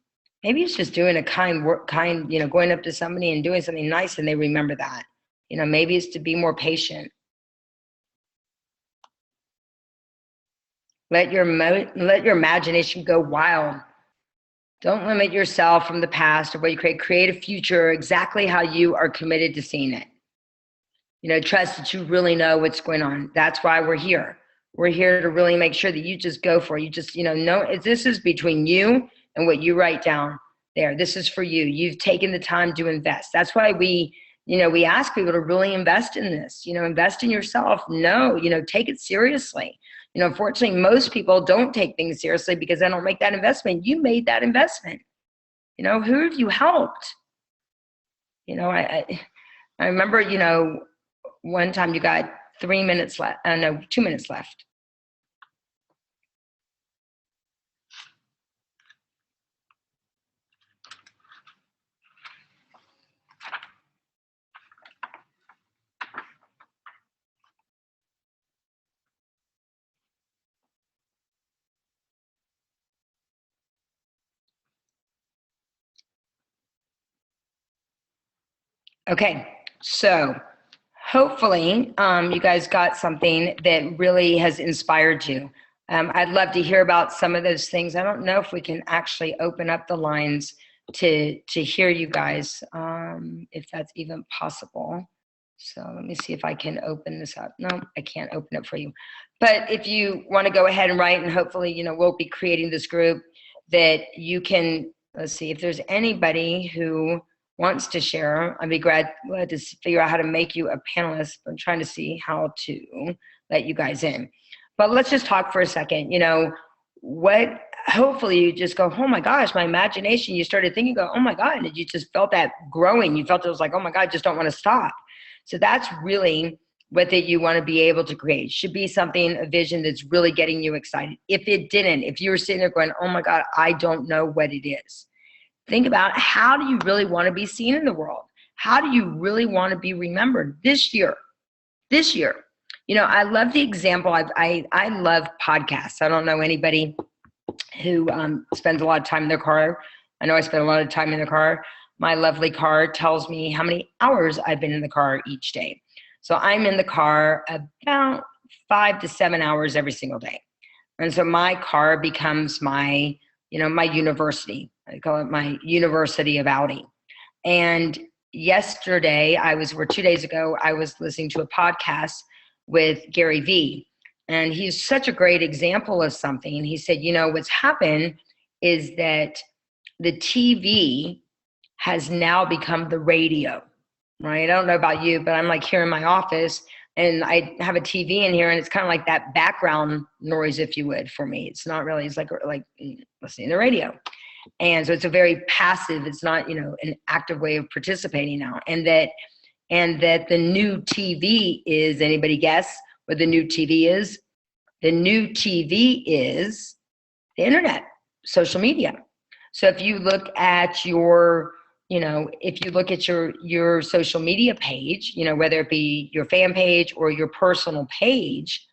B: Maybe it's just doing a kind, you know, going up to somebody and doing something nice and they remember that. You know, maybe it's to be more patient. Let your imagination go wild. Don't limit yourself from the past or what you create. Create a future exactly how you are committed to seeing it. You know, trust that you really know what's going on. That's why we're here. We're here to really make sure that you just go for it. You just, you know, this is between you and what you write down there. This is for you. You've taken the time to invest. That's why we ask people to really invest in this. You know, invest in yourself. No, you know, take it seriously. You know, unfortunately, most people don't take things seriously because they don't make that investment. You made that investment. You know, who have you helped? You know, I remember, you know, one time you got 3 minutes left. No, 2 minutes left. Okay, so hopefully you guys got something that really has inspired you. I'd love to hear about some of those things. I don't know if we can actually open up the lines to hear you guys, if that's even possible. So let me see if I can open this up. No, I can't open it for you. But if you want to go ahead and write, and hopefully, you know, we'll be creating this group that you can, let's see, if there's anybody who wants to share, I'd be glad to figure out how to make you a panelist. I'm trying to see how to let you guys in. But let's just talk for a second. You know, what hopefully you just go, oh my gosh, my imagination, you started thinking, go, oh my God, and you just felt that growing. You felt it was like, oh my God, I just don't want to stop. So that's really what that you want to be able to create. Should be something, a vision that's really getting you excited. If it didn't, if you were sitting there going, oh my God, I don't know what it is. Think about, how do you really want to be seen in the world? How do you really want to be remembered this year? This year. You know, I love the example. I love podcasts. I don't know anybody who spends a lot of time in their car. I know I spend a lot of time in the car. My lovely car tells me how many hours I've been in the car each day. So I'm in the car about 5 to 7 hours every single day. And so my car becomes my, you know, my university. I call it my university of outing. And yesterday, or 2 days ago, I was listening to a podcast with Gary Vee. And he's such a great example of something. He said, you know, what's happened is that the TV has now become the radio, right? I don't know about you, but I'm like here in my office and I have a TV in here and it's kind of like that background noise, if you would, for me. It's not really, it's like listening to the radio. And so it's a very passive, it's not, you know, an active way of participating now. And that the new TV is, anybody guess what the new TV is? The new TV is the internet, social media. So if you look at your, you know, if you look at your social media page, you know, whether it be your fan page or your personal page,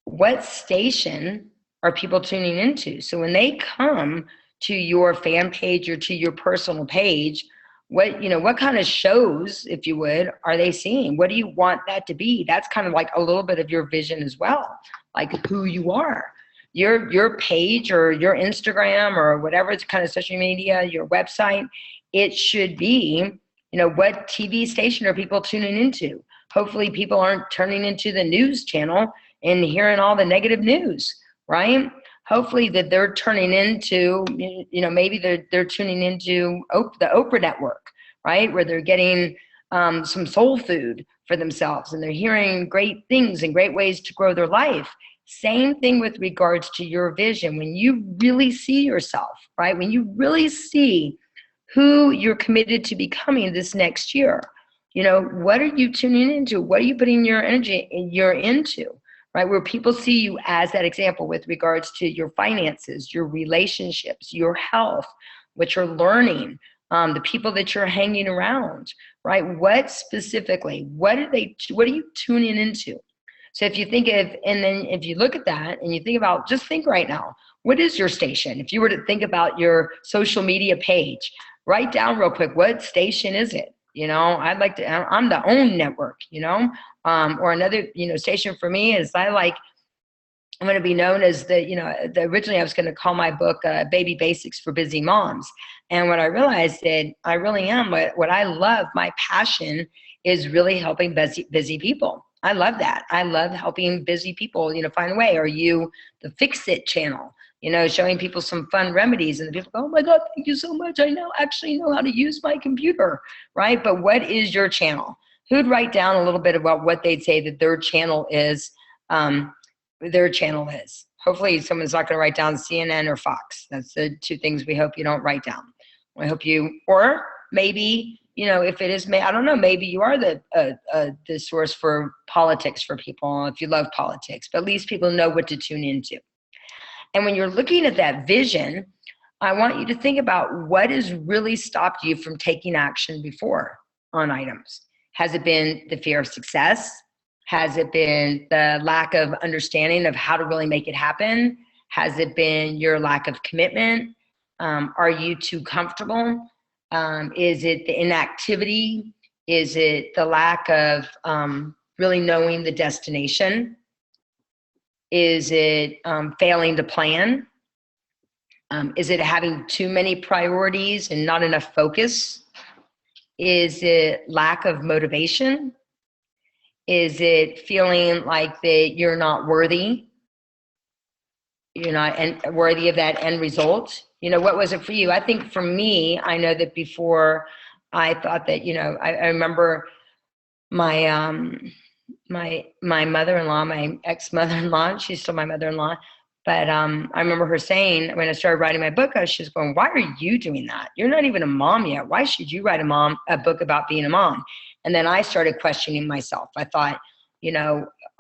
B: what station are people tuning into? So when they come to your fan page or to your personal page, what kind of shows, if you would, are they seeing? What do you want that to be? That's kind of like a little bit of your vision as well, like who you are. Your page or your Instagram or whatever kind of social media, your website, it should be, you know, what TV station are people tuning into? Hopefully people aren't turning into the news channel and hearing all the negative news, right? Hopefully that they're turning into, you know, maybe they're tuning into the Oprah Network, right? Where they're getting some soul food for themselves and they're hearing great things and great ways to grow their life. Same thing with regards to your vision. When you really see yourself, right? When you really see who you're committed to becoming this next year, you know, what are you tuning into? What are you putting your energy into? Right, where people see you as that example with regards to your finances, your relationships, your health, what you're learning, the people that you're hanging around, right? What specifically, what are you tuning into? So if you think of, and then if you look at that and you think about, just think right now, what is your station? If you were to think about your social media page, write down real quick, what station is it? You know, I'm the OWN network, you know, or another, you know, station for me is I'm going to be known as originally I was going to call my book Baby Basics for Busy Moms. And what I realized that I really am, what I love, my passion is really helping busy people. I love that. I love helping busy people, you know, find a way. Are you the Fix It channel? You know, showing people some fun remedies and the people go, oh my God, thank you so much. I now actually know how to use my computer, right? But what is your channel? Who'd write down a little bit about what they'd say that their channel is? Hopefully someone's not going to write down CNN or Fox. That's the two things we hope you don't write down. I hope you, or maybe, you know, if it is, I don't know, maybe you are the source for politics for people if you love politics, but at least people know what to tune into. And when you're looking at that vision, I want you to think about what has really stopped you from taking action before on items. Has it been the fear of success? Has it been the lack of understanding of how to really make it happen? Has it been your lack of commitment? Are you too comfortable? Is it the inactivity? Is it the lack of really knowing the destination? Is it failing to plan? Is it having too many priorities and not enough focus? Is it lack of motivation? Is it feeling like that you're not worthy? You're not worthy of that end result? You know, what was it for you? I think for me, I know that before I thought that, you know, I remember my my mother-in-law, my ex-mother-in-law, she's still my mother-in-law, But I remember her saying when I started writing my book, she was going, "Why are you doing that? You're not even a mom yet. Why should you write a book about being a mom?" And then I started questioning myself. I thought,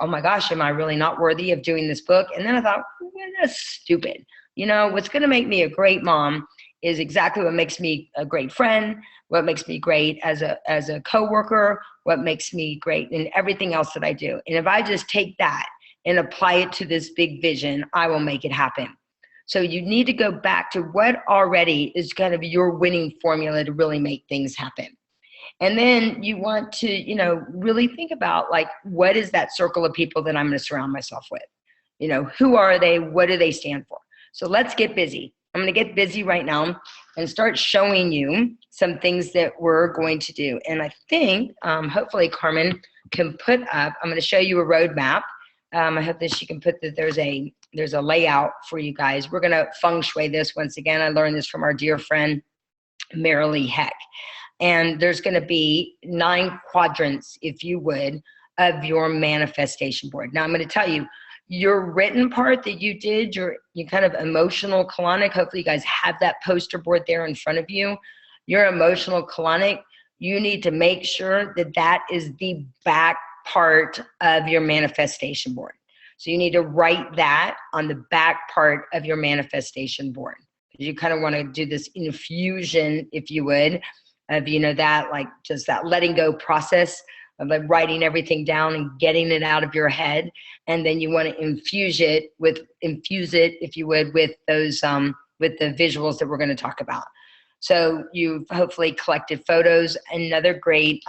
B: oh my gosh, am I really not worthy of doing this book? And then I thought, well, that's stupid. What's going to make me a great mom is exactly what makes me a great friend, what makes me great as a coworker, what makes me great in everything else that I do. And if I just take that and apply it to this big vision, I will make it happen. So you need to go back to what already is kind of your winning formula to really make things happen. And then you want to, really think about, like, what is that circle of people that I'm going to surround myself with? Who are they? What do they stand for? So let's get busy. I'm going to get busy right now and start showing you some things that we're going to do. And I think, hopefully Carmen can put up, I'm going to show you a roadmap. I hope that she can put that there's a layout for you guys. We're going to feng shui this once again. I learned this from our dear friend, Marilee Heck. And there's going to be 9 quadrants, if you would, of your manifestation board. Now I'm going to tell you, your written part that you did, your kind of emotional colonic, hopefully you guys have that poster board there in front of you. Your emotional colonic, you need to make sure that that is the back part of your manifestation board. So you need to write that on the back part of your manifestation board. You kind of want to do this infusion, if you would, of, that, like, just that letting go process of, like, writing everything down and getting it out of your head. And then you want to infuse it, if you would, with those, with the visuals that we're going to talk about. So you've hopefully collected photos. Another great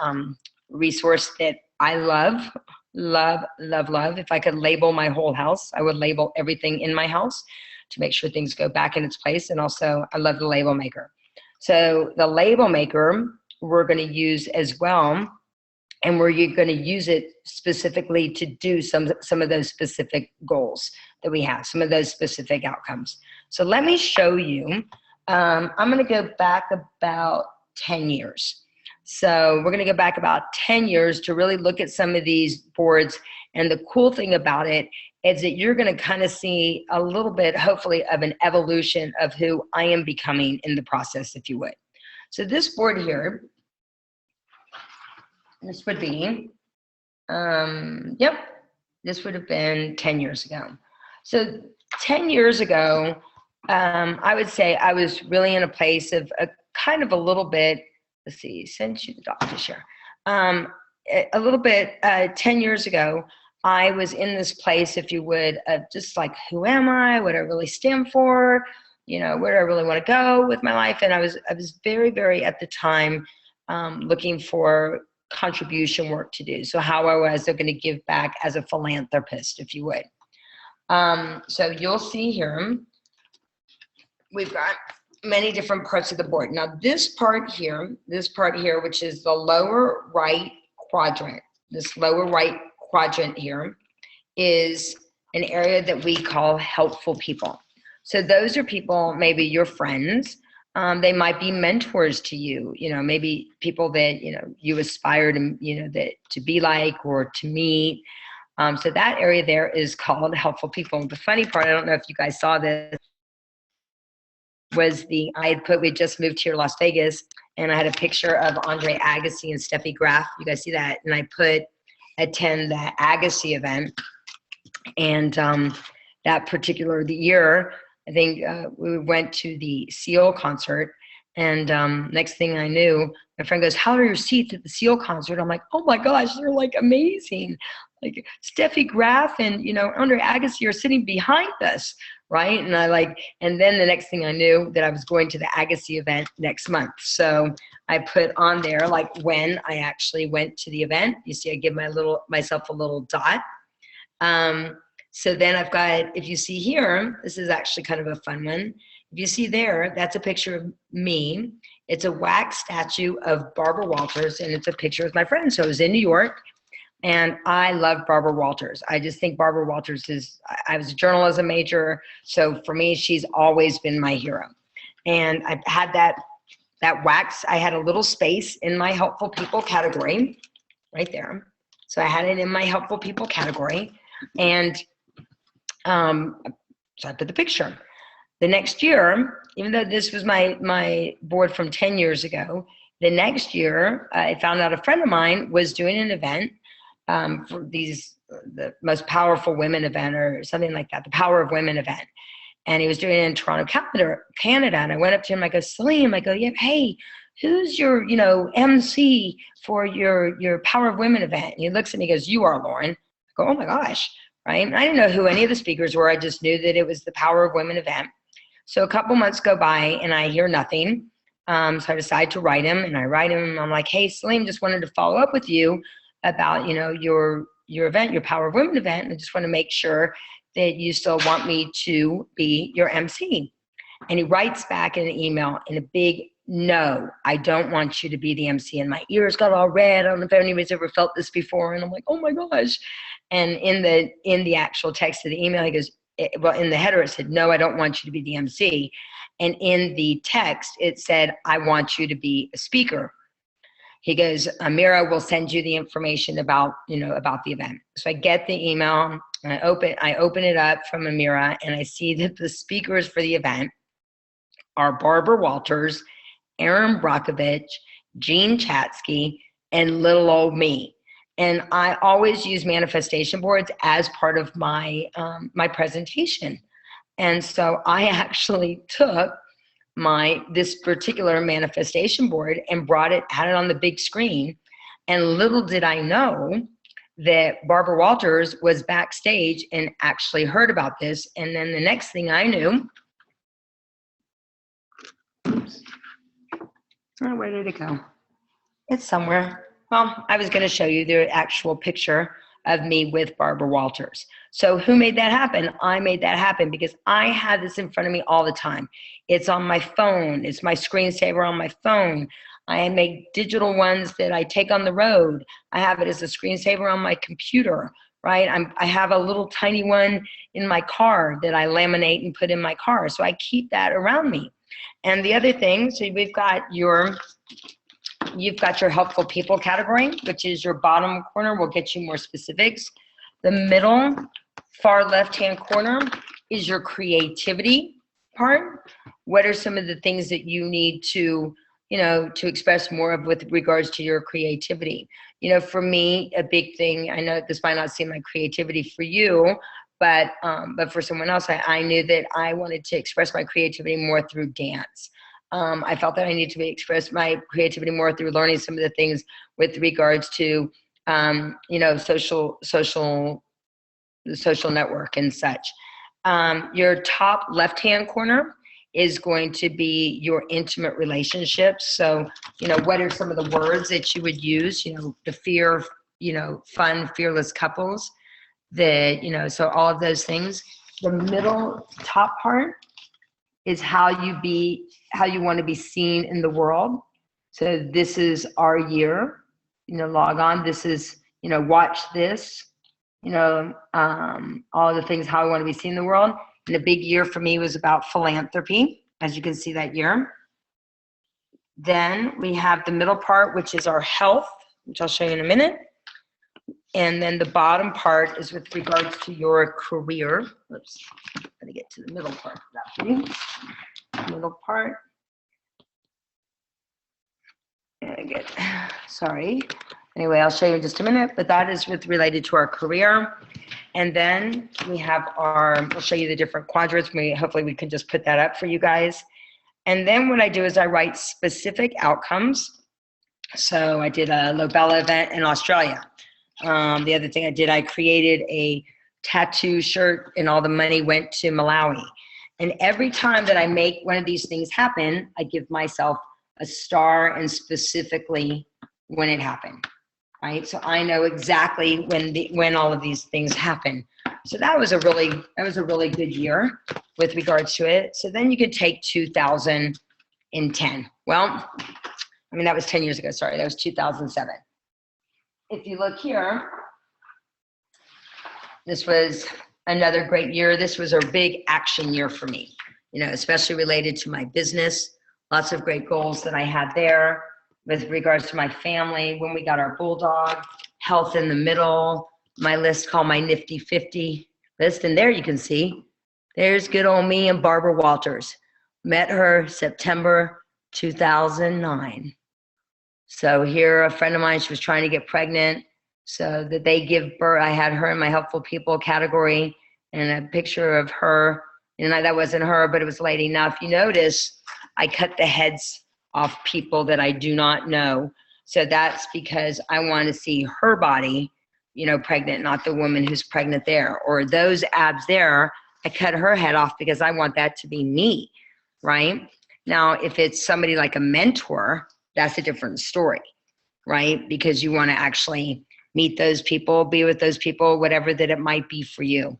B: resource that I love. If I could label my whole house, I would label everything in my house to make sure things go back in its place. And also, I love the label maker. So the label maker we're going to use as well, and we're going to use it specifically to do some of those specific goals that we have, some of those specific outcomes. So let me show you. I'm going to go back about 10 years. So we're going to go back about 10 years to really look at some of these boards. And the cool thing about it is that you're going to kind of see a little bit, hopefully, of an evolution of who I am becoming in the process, if you would. So this board here, this would be, this would have been 10 years ago. So 10 years ago, I would say I was really in a place of a kind of a little bit, let's see, send you the doctor share. A little bit, 10 years ago, I was in this place, if you would, of just like, who am I? What do I really stand for? Where do I really want to go with my life? And I was very, very at the time looking for contribution work to do. So how I was going to give back as a philanthropist, if you would. So you'll see here, we've got many different parts of the board. Now this part here, which is the lower right quadrant, this lower right quadrant here is an area that we call helpful people. So those are people, maybe your friends, they might be mentors to you, maybe people that, you aspire to, to be like or to meet. So that area there is called helpful people. The funny part, I don't know if you guys saw this, was we just moved here to Las Vegas, and I had a picture of Andre Agassi and Steffi Graf. You guys see that? And I put attend the Agassi event. And that particular year, I think we went to the Seal concert. And next thing I knew, my friend goes, "How are your seats at the Seal concert?" I'm like, "Oh my gosh, they're like amazing. Like Steffi Graf and, Andre Agassi are sitting behind us." Right. And then the next thing I knew that I was going to the Agassi event next month. So I put on there, like, when I actually went to the event. You see, I give myself a little dot. So then I've got, if you see here, this is actually kind of a fun one. If you see there, that's a picture of me. It's a wax statue of Barbara Walters, and it's a picture with my friend. So I was in New York. And I love Barbara Walters. I just think Barbara Walters I was a journalism major. So for me, she's always been my hero. And I had that wax. I had a little space in my helpful people category right there. So I had it in my helpful people category. And So I put the picture. The next year, even though this was my board from 10 years ago, the next year I found out a friend of mine was doing an event for the most powerful women event or something like that, the Power of Women event. And he was doing it in Toronto, Canada. And I went up to him, I go, Salim, I go, yeah, hey, who's your, MC for your Power of Women event? And he looks at me, he goes, you are, Lauren. I go, oh my gosh, right? And I didn't know who any of the speakers were. I just knew that it was the Power of Women event. So a couple months go by and I hear nothing. So I decide to write him, and I write him, and I'm like, hey, Salim, just wanted to follow up with you about, your event, your Power of Women event. And I just want to make sure that you still want me to be your MC. And he writes back in an email in a big, no, I don't want you to be the MC. And my ears got all red. I don't know if anybody's ever felt this before. And I'm like, oh my gosh. And in the actual text of the email, he goes, well, in the header, it said, no, I don't want you to be the MC. And in the text, it said, I want you to be a speaker. He goes, Amira will send you the information about the event. So I get the email, and I open it up from Amira, and I see that the speakers for the event are Barbara Walters, Aaron Brockovich, Jean Chatsky, and little old me. And I always use manifestation boards as part of my my presentation. And so I actually took this particular manifestation board and had it on the big screen. And little did I know that Barbara Walters was backstage and actually heard about this. And then the next thing I knew, oops, oh, where did it go? It's somewhere. Well, I was going to show you the actual picture of me with Barbara Walters. So who made that happen? I made that happen because I had this in front of me all the time. It's on my phone. It's my screensaver on my phone. I make digital ones that I take on the road. I have it as a screensaver on my computer, right? I have a little tiny one in my car that I laminate and put in my car. So I keep that around me. And the other thing, so you've got your helpful people category, which is your bottom corner. We'll get you more specifics. The middle far left-hand corner is your creativity part. What are some of the things that you need to express more of with regards to your creativity? For me, a big thing, I know this might not seem like creativity for you, but for someone else, I knew that I wanted to express my creativity more through dance. I felt that I needed to express my creativity more through learning some of the things with regards to, the social network and such. Your top left-hand corner is going to be your intimate relationships. So, what are some of the words that you would use, the fear, fun, fearless couples, so all of those things. The middle top part is how you want to be seen in the world. So this is our year, log on. This is, watch this, all the things, how I want to be seen in the world. And the big year for me was about philanthropy, as you can see that year. Then we have the middle part, which is our health, which I'll show you in a minute. And then the bottom part is with regards to your career. Oops, I'm gonna get to the middle part of that for you. Middle part. Sorry. Anyway, I'll show you in just a minute, but that is related to our career. And then we have I'll show you the different quadrants. Hopefully we can just put that up for you guys. And then what I do is I write specific outcomes. So I did a Lobella event in Australia. The other thing I did, I created a tattoo shirt and all the money went to Malawi. And every time that I make one of these things happen, I give myself a star and specifically when it happened, right? So I know exactly when all of these things happen. So that was a really good year with regards to it. So then you could take 2010. Well, that was 10 years ago. Sorry, that was 2007. If you look here, this was another great year. This was a big action year for me, especially related to my business. Lots of great goals that I had there with regards to my family. When we got our bulldog, health in the middle, my list called my Nifty 50 list. And there you can see There's good old me and Barbara Walters. Met her September 2009. So here, a friend of mine, she was trying to get pregnant so that they give birth. I had her in my helpful people category and a picture of her. And that wasn't her, but it was a lady. Now, if you notice, I cut the heads off people that I do not know. So that's because I want to see her body, pregnant, not the woman who's pregnant there. Or those abs there, I cut her head off because I want that to be me, right? Now, if it's somebody like a mentor, that's a different story, right? Because you want to actually meet those people, be with those people, whatever that it might be for you.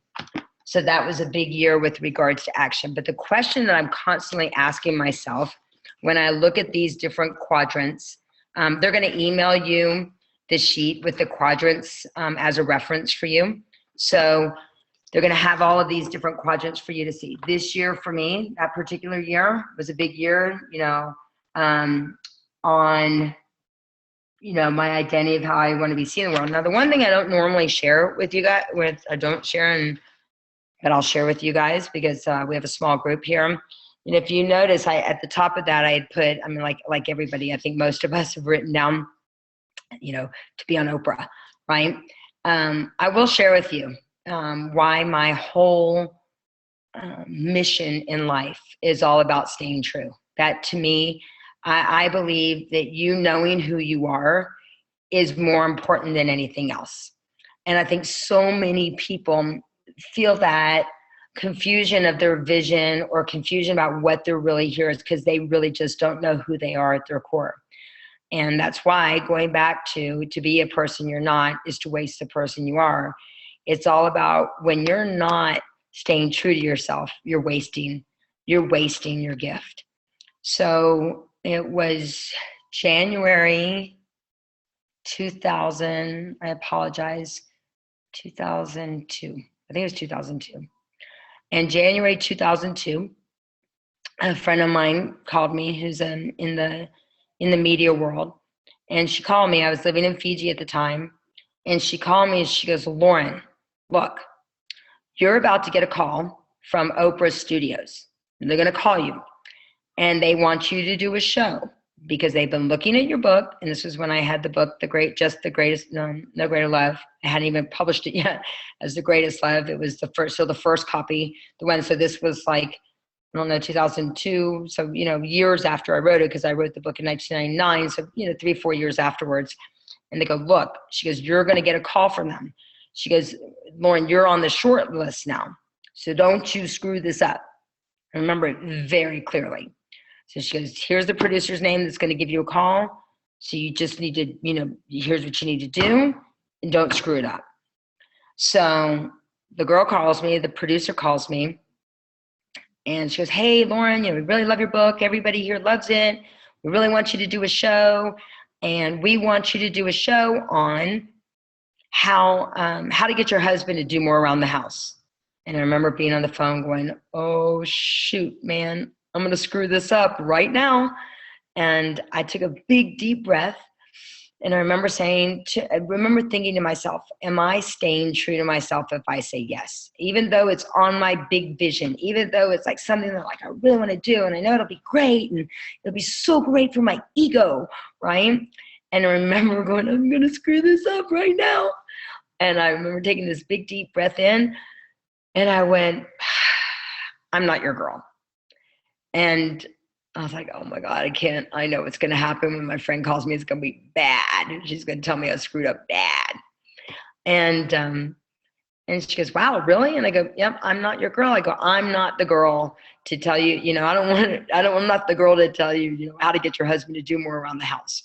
B: So that was a big year with regards to action. But the question that I'm constantly asking myself when I look at these different quadrants, they're going to email you the sheet with the quadrants as a reference for you. So they're going to have all of these different quadrants for you to see. This year for me, that particular year was a big year, on my identity of how I want to be seen in the world. Now, the one thing I don't normally share with you guys, but I'll share with you guys because we have a small group here. And if you notice, at the top of that, I had put, like everybody, I think most of us have written down, to be on Oprah, right? I will share with you why my whole mission in life is all about staying true. That to me, I believe that you knowing who you are is more important than anything else. And I think so many people feel that confusion of their vision or confusion about what they're really here is because they really just don't know who they are at their core. And that's why going back to be a person you're not is to waste the person you are. It's all about when you're not staying true to yourself, you're wasting your gift. So it was January 2000, I apologize, 2002. I think it was 2002. And January 2002, a friend of mine called me who's in the media world. And she called me. I was living in Fiji at the time. And she called me and she goes, Lauren, look, you're about to get a call from Oprah Studios. They're going to call you. And they want you to do a show because they've been looking at your book. And this was when I had the book, No Greater Love. I hadn't even published it yet as The Greatest Love. It was the first copy, so this was like, 2002. So, years after I wrote it, because I wrote the book in 1999. So, 3-4 years afterwards. And they go, look, she goes, you're going to get a call from them. She goes, Lauren, you're on the short list now. So don't you screw this up. I remember it very clearly. So she goes, here's the producer's name that's going to give you a call. So you just need to, here's what you need to do and don't screw it up. So the girl calls me, the producer calls me, and she goes, hey, Lauren, we really love your book. Everybody here loves it. We really want you to do a show. And we want you to do a show on how to get your husband to do more around the house. And I remember being on the phone going, oh, shoot, man, I'm going to screw this up right now. And I took a big, deep breath. And I remember thinking to myself, am I staying true to myself if I say yes? Even though it's on my big vision, even though it's like something that I really want to do, and I know it'll be great, and it'll be so great for my ego, right? And I remember going, I'm going to screw this up right now. And I remember taking this big, deep breath in, and I went, I'm not your girl. And I was like, oh my God, I know what's going to happen when my friend calls me. It's going to be bad. She's going to tell me I screwed up bad. And she goes, wow, really? And I go, yep, I'm not your girl. I go, I'm not the girl to tell you, I'm not the girl to tell you, how to get your husband to do more around the house.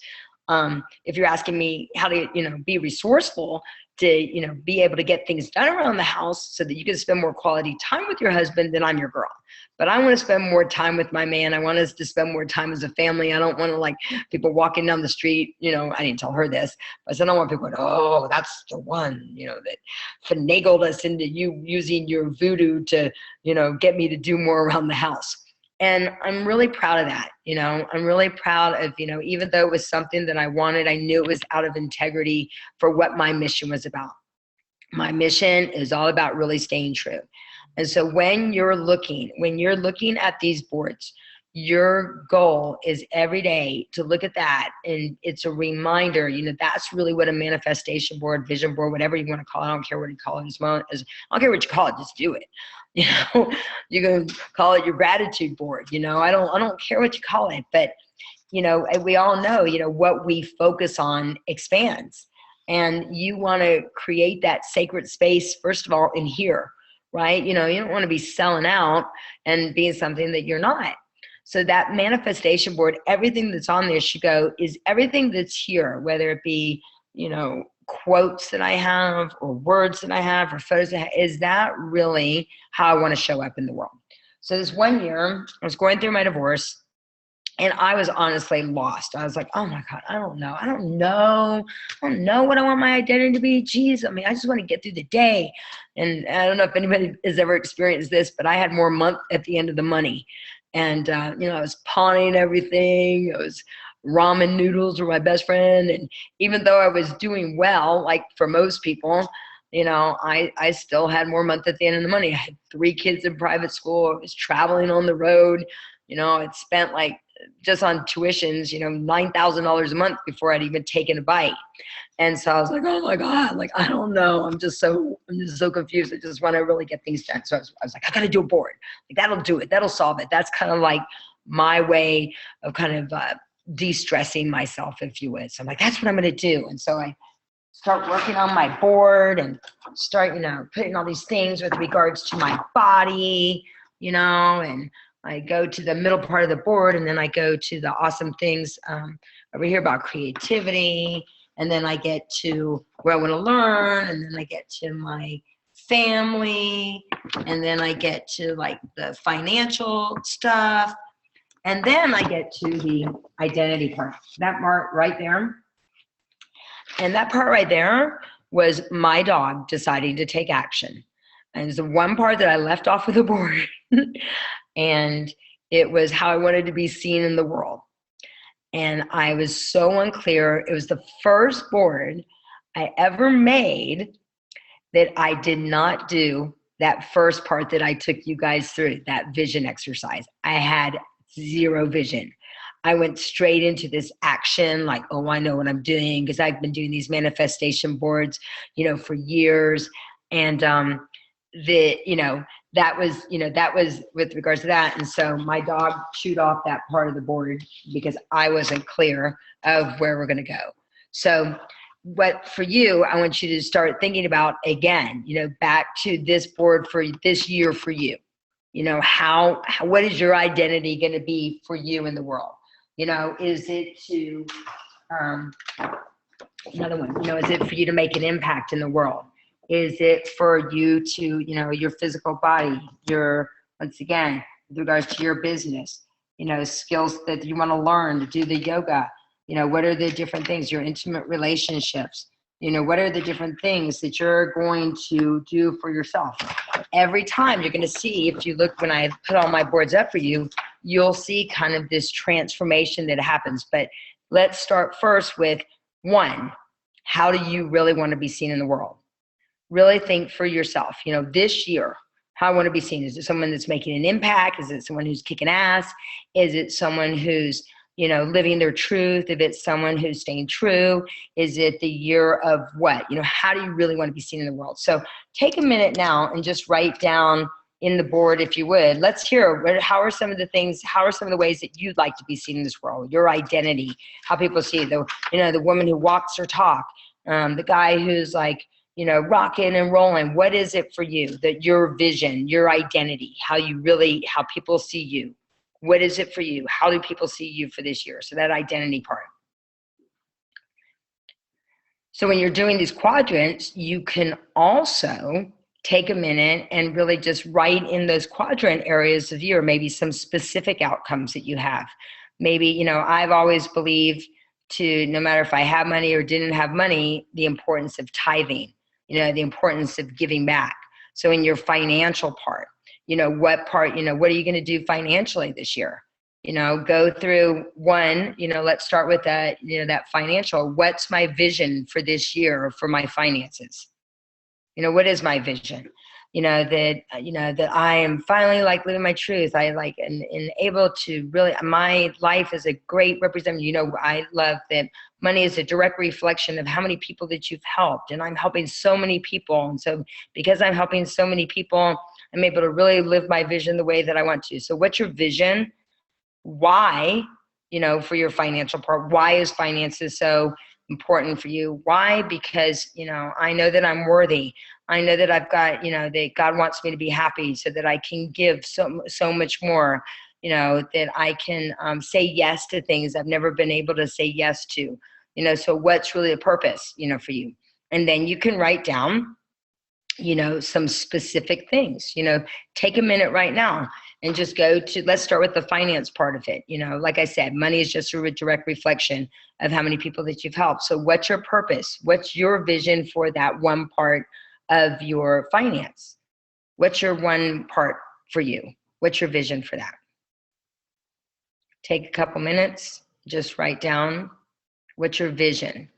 B: If you're asking me how to, be resourceful to, be able to get things done around the house so that you can spend more quality time with your husband, then I'm your girl. But I want to spend more time with my man. I want us to spend more time as a family. I don't want to people walking down the street, I didn't tell her this, but I said, I don't want people going, oh, that's the one, that finagled us into you using your voodoo to, get me to do more around the house. And I'm really proud of that. I'm really proud of, even though it was something that I wanted, I knew it was out of integrity for what my mission was about. My mission is all about really staying true. And so when you're looking at these boards, your goal is every day to look at that, and it's a reminder, that's really what a manifestation board, vision board, whatever you want to call it. I don't care what you call it as I don't care what you call it, just do it. You can call it your gratitude board. I don't care what you call it, but we all know, what we focus on expands, and you want to create that sacred space, first of all, in here, right? You don't want to be selling out and being something that you're not. So that manifestation board, everything that's on there should go is everything that's here, whether it be, quotes that I have or words that I have or photos that is that really how I want to show up in the world? So this one year, I was going through my divorce, and I was honestly lost. I was like, oh my God, I don't know what I want my identity to be. Geez, I just want to get through the day. And I don't know if anybody has ever experienced this, but I had more month at the end of the money. And, I was pawning everything. It was ramen noodles were my best friend. And even though I was doing well, like for most people, I still had more month at the end of the money. I had 3 kids in private school. I was traveling on the road. I'd spent just on tuitions, $9,000 a month before I'd even taken a bite. And so I was like, oh my God, I don't know. I'm just so confused. I just want to really get things done. So I was like, I got to do a board. That'll do it. That'll solve it. That's kind of like my way of kind of de-stressing myself, if you would. So I'm like, that's what I'm going to do. And so I start working on my board and start, putting all these things with regards to my body, and I go to the middle part of the board, and then I go to the awesome things over here about creativity. And then I get to where I want to learn. And then I get to my family. And then I get to the financial stuff. And then I get to the identity part, that part right there. And that part right there was my dog deciding to take action. And it's the one part that I left off of the board. And it was how I wanted to be seen in the world. And I was so unclear. It was the first board I ever made that I did not do that first part that I took you guys through, that vision exercise. I had 0 vision. I went straight into this action, I know what I'm doing, because I've been doing these manifestation boards, for years. And that was with regards to that. And so my dog chewed off that part of the board because I wasn't clear of where we're going to go. So what for you, I want you to start thinking about again, back to this board for this year for you. What is your identity going to be for you in the world? Is it to, another one, is it for you to make an impact in the world? Is it for you to, your physical body, once again, with regards to your business, skills that you want to learn to do the yoga, what are the different things, your intimate relationships, what are the different things that you're going to do for yourself? Every time you're going to see, if you look, when I put all my boards up for you, you'll see kind of this transformation that happens. But let's start first with 1, how do you really want to be seen in the world? Really think for yourself, this year, how I want to be seen. Is it someone that's making an impact? Is it someone who's kicking ass? Is it someone who's, living their truth? If it's someone who's staying true, is it the year of what? How do you really want to be seen in the world? So take a minute now and just write down in the board, if you would. Let's hear, how are some of the ways that you'd like to be seen in this world? Your identity, how people see you, the woman who walks her talk, the guy who's rocking and rolling. What is it for you? That your vision, your identity, how people see you. What is it for you? How do people see you for this year? So that identity part. So when you're doing these quadrants, you can also take a minute and really just write in those quadrant areas of year, maybe some specific outcomes that you have. Maybe, I've always believed no matter if I have money or didn't have money, the importance of tithing. The importance of giving back. So in your financial part, what are you going to do financially this year? Go through 1, let's start with that, that financial. What's my vision for this year for my finances? What is my vision? that I am finally like living my truth. I like and able to really, my life is a great representative. I love that money is a direct reflection of how many people that you've helped, and I'm helping so many people. And so because I'm helping so many people, I'm able to really live my vision the way that I want to. So what's your vision? Why, for your financial part? Why is finances so important for you? Why? Because, I know that I'm worthy. I know that I've got, that God wants me to be happy so that I can give so much more, that I can say yes to things I've never been able to say yes to, so what's really a purpose, for you? And then you can write down, some specific things. Take a minute right now and just let's start with the finance part of it. Like I said, money is just a direct reflection of how many people that you've helped. So what's your purpose? What's your vision for that one part of your finance? What's your one part for you? What's your vision for that? Take a couple minutes, just write down, what's your vision?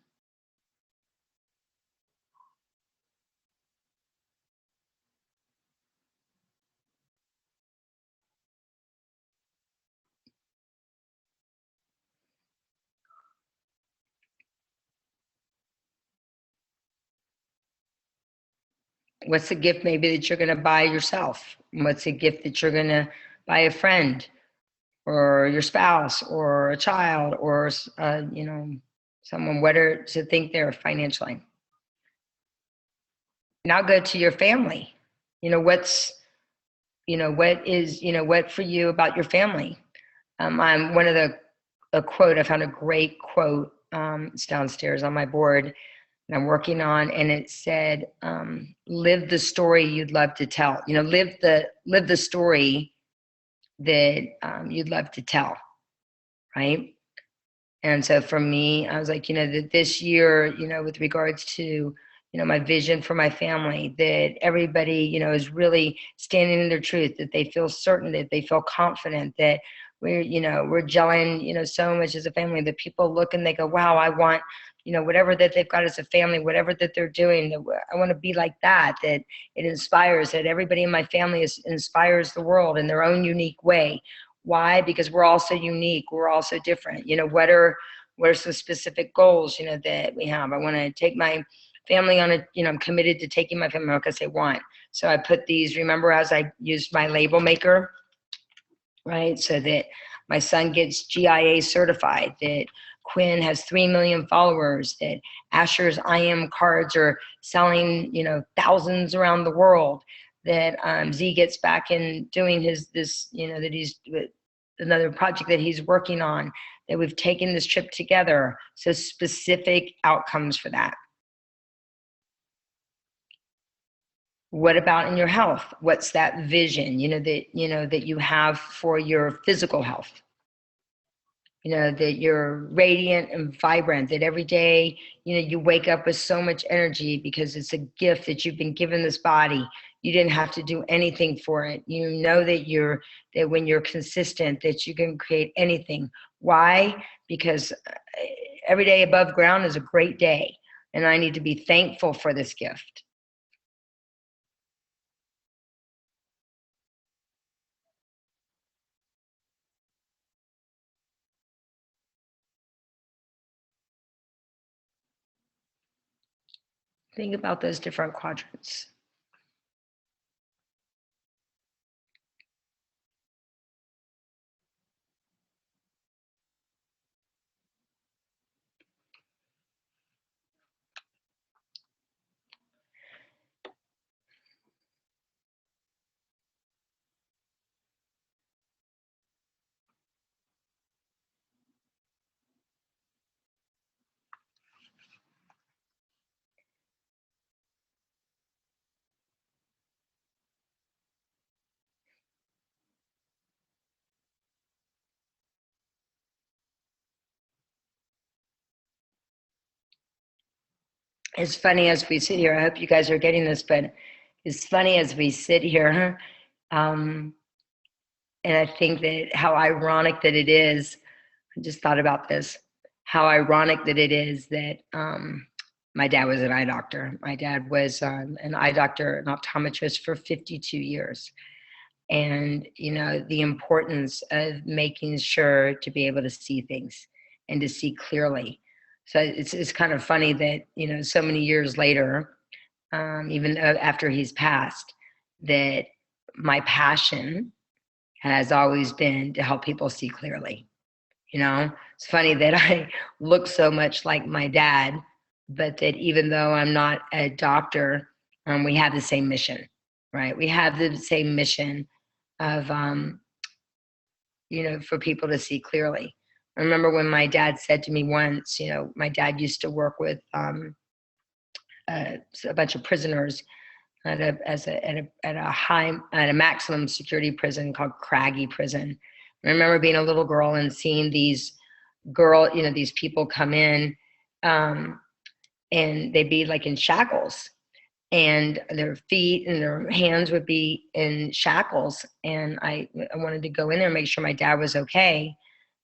B: What's the gift maybe that you're going to buy yourself? What's a gift that you're going to buy a friend or your spouse or a child or, someone, whether to think they're financially? Now go to your family. What for you about your family? I'm one of a quote, I found a great quote, it's downstairs on my board, and I'm working on, and it said, live the story you'd love to tell. Live the story that you'd love to tell, right? And so for me, I was like, that this year, with regards to, my vision for my family, that everybody, is really standing in their truth, that they feel certain, that they feel confident, that we're gelling, so much as a family, that people look and they go, wow, I want, whatever that they've got as a family, whatever that they're doing, that I want to be like that it inspires, that everybody in my family inspires the world in their own unique way. Why? Because we're all so unique. We're all so different. What are some specific goals, that we have? I want to take my family on I'm committed to taking my family, because they want. So I put these, remember, as I used my label maker, right? So that my son gets GIA certified, that Quinn has 3 million followers, that Asher's I Am cards are selling, thousands around the world, that Z gets back in doing that he's another project that he's working on, that we've taken this trip together. So specific outcomes for that. What about in your health? What's that vision, that you have for your physical health? That you're radiant and vibrant, that every day, you wake up with so much energy because it's a gift that you've been given this body. You didn't have to do anything for it. That when you're consistent, that you can create anything. Why? Because every day above ground is a great day, and I need to be thankful for this gift. Think about those different quadrants. It's funny as we sit here, I hope you guys are getting this, but it's funny as we sit here, and I think that how ironic that it is, I just thought about this, how ironic that it is that My dad was an eye doctor. My dad was an eye doctor, an optometrist for 52 years. And, the importance of making sure to be able to see things and to see clearly. So it's kind of funny that, so many years later, even after he's passed, that my passion has always been to help people see clearly. It's funny that I look so much like my dad, but that even though I'm not a doctor, we have the same mission, right? We have the same mission of, for people to see clearly. I remember when my dad said to me once, my dad used to work with a bunch of prisoners at a maximum security prison called Craggy Prison. I remember being a little girl and seeing these people come in, and they'd be like in shackles, and their feet and their hands would be in shackles. And I wanted to go in there and make sure my dad was okay.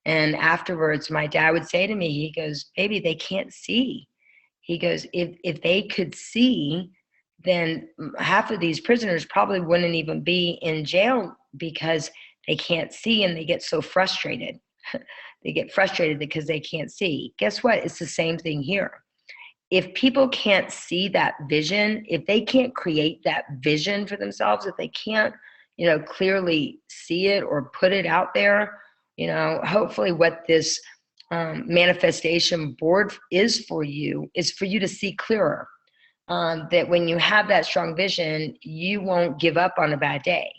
B: And afterwards, my dad would say to me, he goes, "Baby, they can't see." He goes, if they could see, then half of these prisoners probably wouldn't even be in jail because they can't see, and they get so frustrated. They get frustrated because they can't see. Guess what? It's the same thing here. If people can't see that vision, if they can't create that vision for themselves, if they can't, clearly see it or put it out there, hopefully what this manifestation board is for you to see clearer. That when you have that strong vision, you won't give up on a bad day.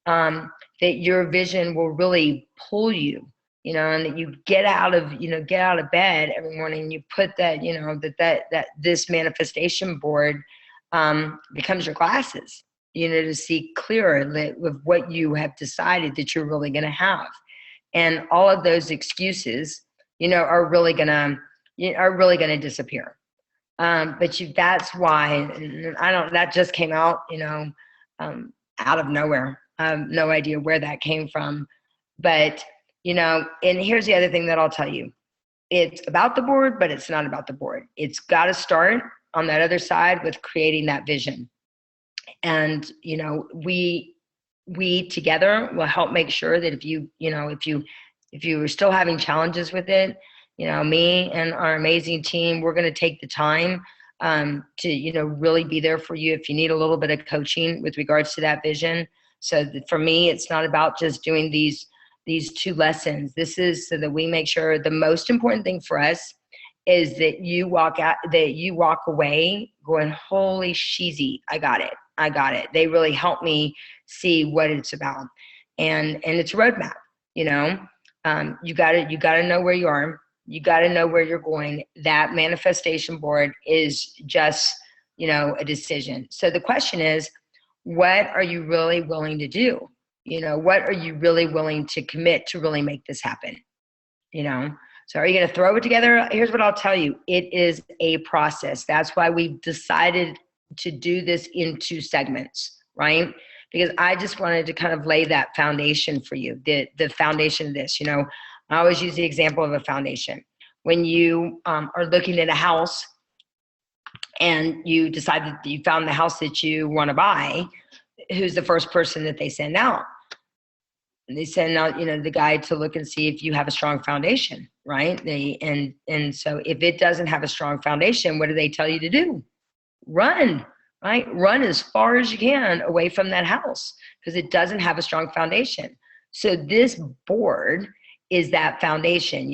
B: That your vision will really pull you, and that you get out of bed every morning, and you put that, that this manifestation board becomes your glasses, to see clearer with what you have decided that you're really going to have. And all of those excuses, are really gonna disappear. But that's why, that just came out, out of nowhere. I have no idea where that came from. But, and here's the other thing that I'll tell you. It's about the board, but it's not about the board. It's got to start on that other side with creating that vision. And, we together will help make sure that if you are still having challenges with it, me and our amazing team, we're going to take the time to, really be there for you if you need a little bit of coaching with regards to that vision. So for me, it's not about just doing these 2 lessons. This is so that we make sure the most important thing for us is that you walk away going, holy sheezy, I got it. They really helped me see what it's about. And it's a roadmap, you gotta know where you are. You got to know where you're going. That manifestation board is just, a decision. So the question is, what are you really willing to do? What are you really willing to commit to really make this happen? So are you going to throw it together? Here's what I'll tell you. It is a process. That's why we've decided to do this in 2 segments, right? Because I just wanted to kind of lay that foundation for you, the foundation of this. I always use the example of a foundation. When you are looking at a house and you decide that you found the house that you want to buy, who's the first person that they send out? And they send out, the guy to look and see if you have a strong foundation, right? And so if it doesn't have a strong foundation, what do they tell you to do? Run, right? Run as far as you can away from that house because it doesn't have a strong foundation. So this board is that foundation.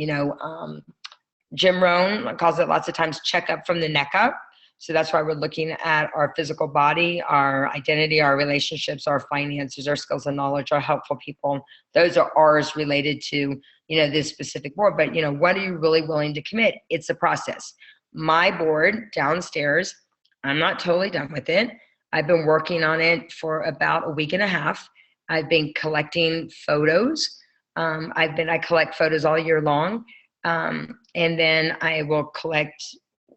B: Jim Rohn calls it lots of times check up from the neck up. So that's why we're looking at our physical body, our identity, our relationships, our finances, our skills and knowledge, our helpful people. Those are ours related to, this specific board. But, what are you really willing to commit? It's a process. My board downstairs, I'm not totally done with it. I've been working on it for about a week and a half. I've been collecting photos. I collect photos all year long. And then I will collect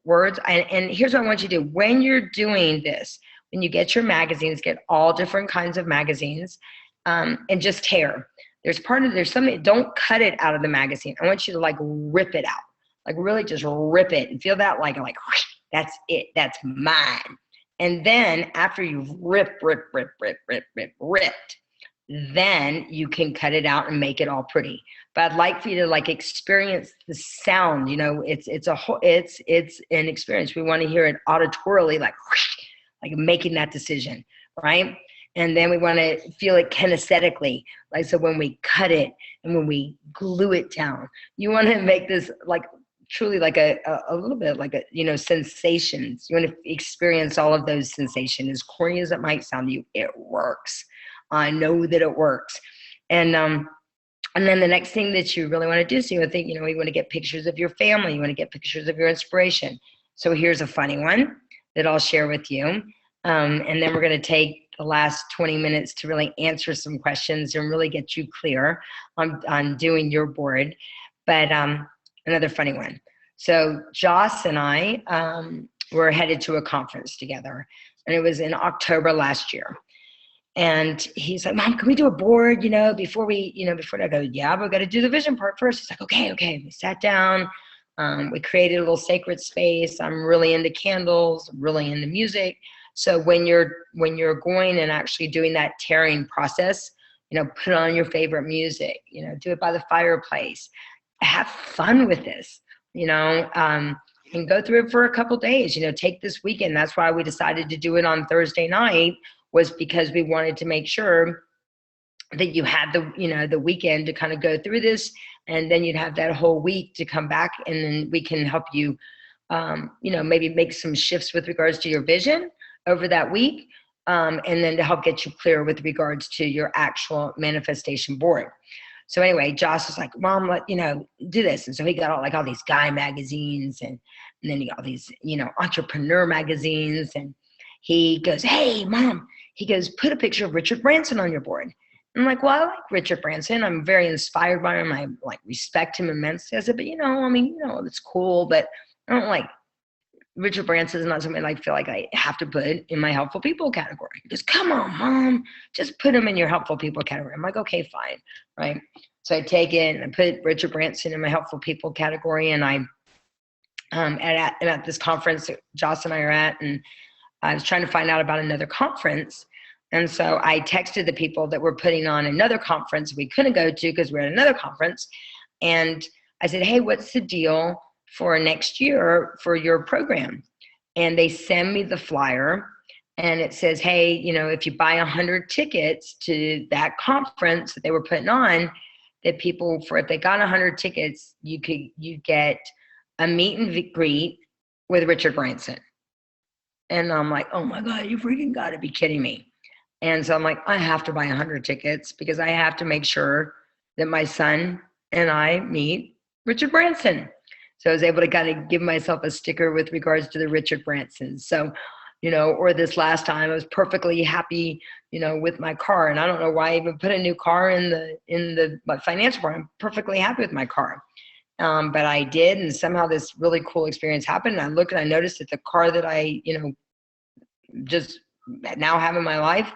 B: words. And here's what I want you to do. When you're doing this, when you get your magazines, get all different kinds of magazines, and just tear. There's something, don't cut it out of the magazine. I want you to rip it out, really just rip it and feel that like That's it. That's mine. And then after you've ripped, then you can cut it out and make it all pretty. But I'd like for you to like experience the sound. You know, it's an experience. We want to hear it auditorily, like making that decision, right? And then we want to feel it kinesthetically, like so when we cut it and when we glue it down, you want to make this like truly like a little bit like a, you know, sensations. You want to experience all of those sensations. As corny as it might sound to you, it works. I know that it works. And then the next thing that you really want to do, so you think, you know, you want to get pictures of your family, you want to get pictures of your inspiration. So here's a funny one that I'll share with you. And then we're going to take the last 20 minutes to really answer some questions and really get you clear on doing your board. But another funny one. So Joss and I were headed to a conference together, and it was in October last year. And he's like, Mom, can we do a board, you know, before I go, yeah, but we got to do the vision part first. He's like, okay. We sat down. We created a little sacred space. I'm really into candles, really into music. So when you're going and actually doing that tearing process, you know, put on your favorite music, you know, do it by the fireplace, have fun with this, you know, and go through it for a couple days, you know, take this weekend. That's why we decided to do it on Thursday night, was because we wanted to make sure that you had the weekend to kind of go through this, and then you'd have that whole week to come back, and then we can help you, you know, maybe make some shifts with regards to your vision over that week, and then to help get you clear with regards to your actual manifestation board. So anyway, Josh was like, Mom, do this. And so he got all these guy magazines, and then he got all these, you know, entrepreneur magazines, and he goes, hey, Mom, he goes, put a picture of Richard Branson on your board. I'm like, well, I like Richard Branson. I'm very inspired by him. I respect him immensely. I said, but it's cool, but I don't like Richard Branson is not something I feel like I have to put in my helpful people category. He goes, come on, Mom, just put him in your helpful people category. I'm like, okay, fine, right? So I take it and I put Richard Branson in my helpful people category, and I at this conference that Joss and I are at, and I was trying to find out about another conference. And so I texted the people that were putting on another conference we couldn't go to because we're at another conference. And I said, hey, what's the deal for next year for your program? And they send me the flyer, and it says, hey, you know, if you buy 100 tickets to that conference that they were putting on, that people, if they got 100 tickets, you get a meet and greet with Richard Branson. And I'm like, oh my God, you freaking got to be kidding me. And so I'm like, I have to buy 100 tickets because I have to make sure that my son and I meet Richard Branson. So I was able to kind of give myself a sticker with regards to the Richard Branson. So, you know, or this last time I was perfectly happy, you know, with my car. And I don't know why I even put a new car in my financial part. I'm perfectly happy with my car. But I did, and somehow this really cool experience happened. And I looked and I noticed that the car that I, you know, just now have in my life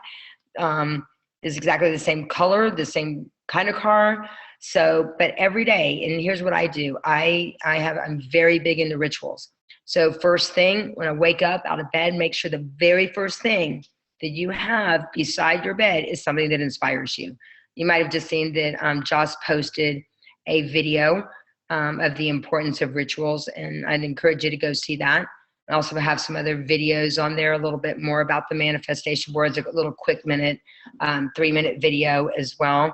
B: is exactly the same color, the same kind of car. So, but every day, and here's what I do. I'm very big into rituals. So first thing, when I wake up out of bed, make sure the very first thing that you have beside your bed is something that inspires you. You might have just seen that Joss posted a video of the importance of rituals, and I'd encourage you to go see that. I also have some other videos on there, a little bit more about the manifestation boards, a little quick 3-minute video as well.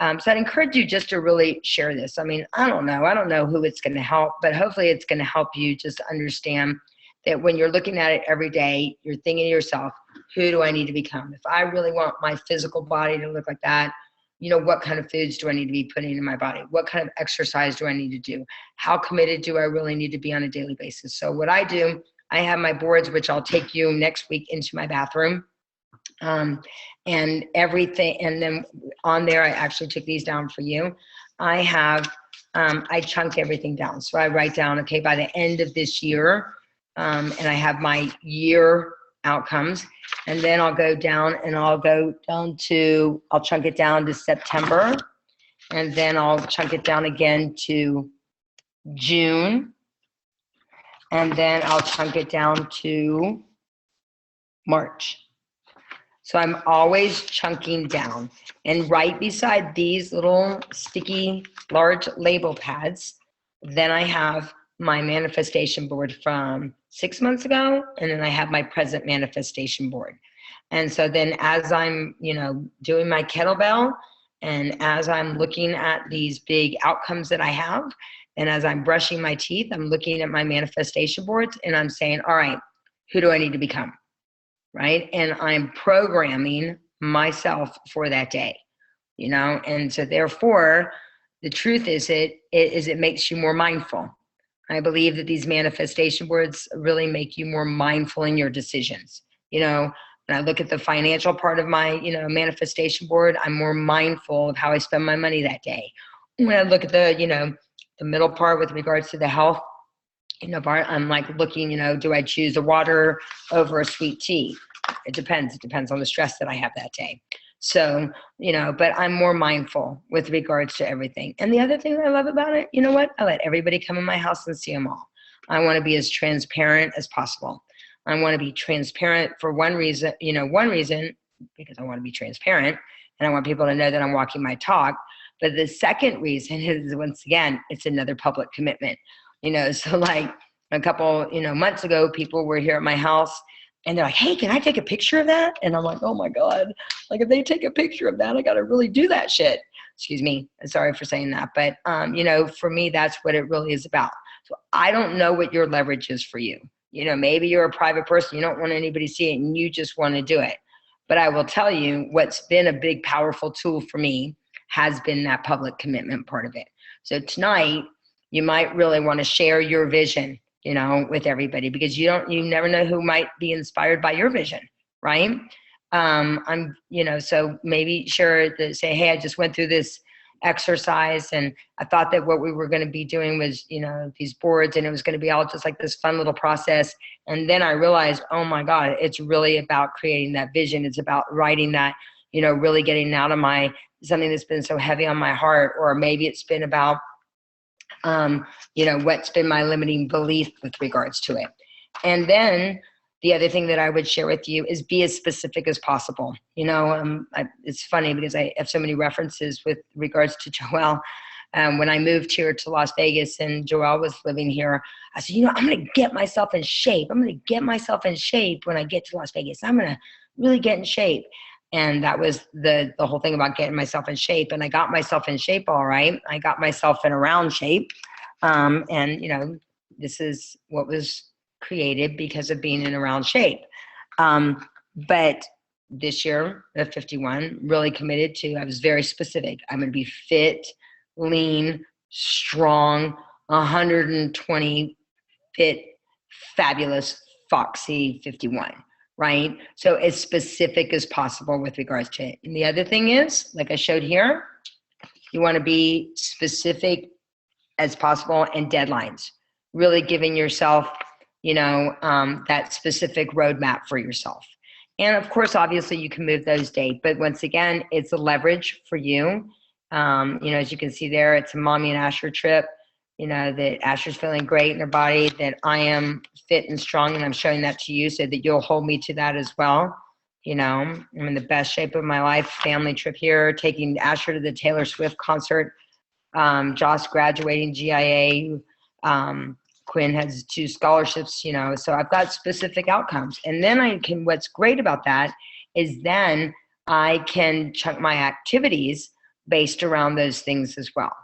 B: So I'd encourage you just to really share this. I mean, I don't know who it's going to help, but hopefully it's going to help you just understand that when you're looking at it every day, you're thinking to yourself, who do I need to become? If I really want my physical body to look like that, you know, what kind of foods do I need to be putting in my body? What kind of exercise do I need to do? How committed do I really need to be on a daily basis? So what I do, I have my boards, which I'll take you next week into my bathroom. And everything, and then on there, I actually took these down for you. I have, I chunk everything down. So I write down, okay, by the end of this year, and I have my year outcomes, and then I'll go down and I'll chunk it down to September, and then I'll chunk it down again to June, and then I'll chunk it down to March. So I'm always chunking down. And right beside these little sticky large label pads, then I have my manifestation board from 6 months ago, and then I have my present manifestation board. And so then as I'm, doing my kettlebell, and as I'm looking at these big outcomes that I have, and as I'm brushing my teeth, I'm looking at my manifestation boards and I'm saying, all right, who do I need to become? Right? And I'm programming myself for that day, and so therefore the truth is it makes you more mindful. I believe that these manifestation boards really make you more mindful in your decisions. When I look at the financial part of my, manifestation board, I'm more mindful of how I spend my money that day. When I look at the middle part with regards to the health, I'm like looking, do I choose a water over a sweet tea? It depends. It depends on the stress that I have that day. So, but I'm more mindful with regards to everything. And the other thing that I love about it, you know what? I let everybody come in my house and see them all. I want to be as transparent as possible. I want to be transparent for one reason, because I want to be transparent and I want people to know that I'm walking my talk. But the second reason is, once again, it's another public commitment. So like a couple, months ago, people were here at my house and they're like, hey, can I take a picture of that? And I'm like, oh my God, like if they take a picture of that, I got to really do that shit. Excuse me. Sorry for saying that. But, for me, that's what it really is about. So I don't know what your leverage is for you. Maybe you're a private person. You don't want anybody to see it and you just want to do it. But I will tell you what's been a big, powerful tool for me has been that public commitment part of it. So tonight, you might really want to share your vision, with everybody, because you never know who might be inspired by your vision, right? So maybe share say, hey, I just went through this exercise and I thought that what we were going to be doing was, these boards, and it was going to be all just like this fun little process. And then I realized, oh my God, it's really about creating that vision. It's about writing that, really getting out of something that's been so heavy on my heart, or maybe it's been about, what's been my limiting belief with regards to it. And then the other thing that I would share with you is be as specific as possible. It's funny because I have so many references with regards to Joelle. When I moved here to Las Vegas and Joelle was living here, I said, I'm going to get myself in shape. I'm going to get myself in shape when I get to Las Vegas. I'm going to really get in shape. And that was the whole thing about getting myself in shape. And I got myself in shape, all right. I got myself in a round shape. This is what was created because of being in a round shape. But this year at 51, really committed to, I was very specific. I'm going to be fit, lean, strong, 120 fit, fabulous, foxy 51. Right? So as specific as possible with regards to it. And the other thing is, like I showed here, you want to be specific as possible and deadlines, really giving yourself, that specific roadmap for yourself. And of course, obviously you can move those dates, but once again, it's a leverage for you. As you can see there, it's a Mommy and Asher trip. That Asher's feeling great in her body, that I am fit and strong, and I'm showing that to you so that you'll hold me to that as well. I'm in the best shape of my life. Family trip here, taking Asher to the Taylor Swift concert. Josh graduating GIA. Quinn has 2 scholarships, so I've got specific outcomes. And then what's great about that is then I can chunk my activities based around those things as well.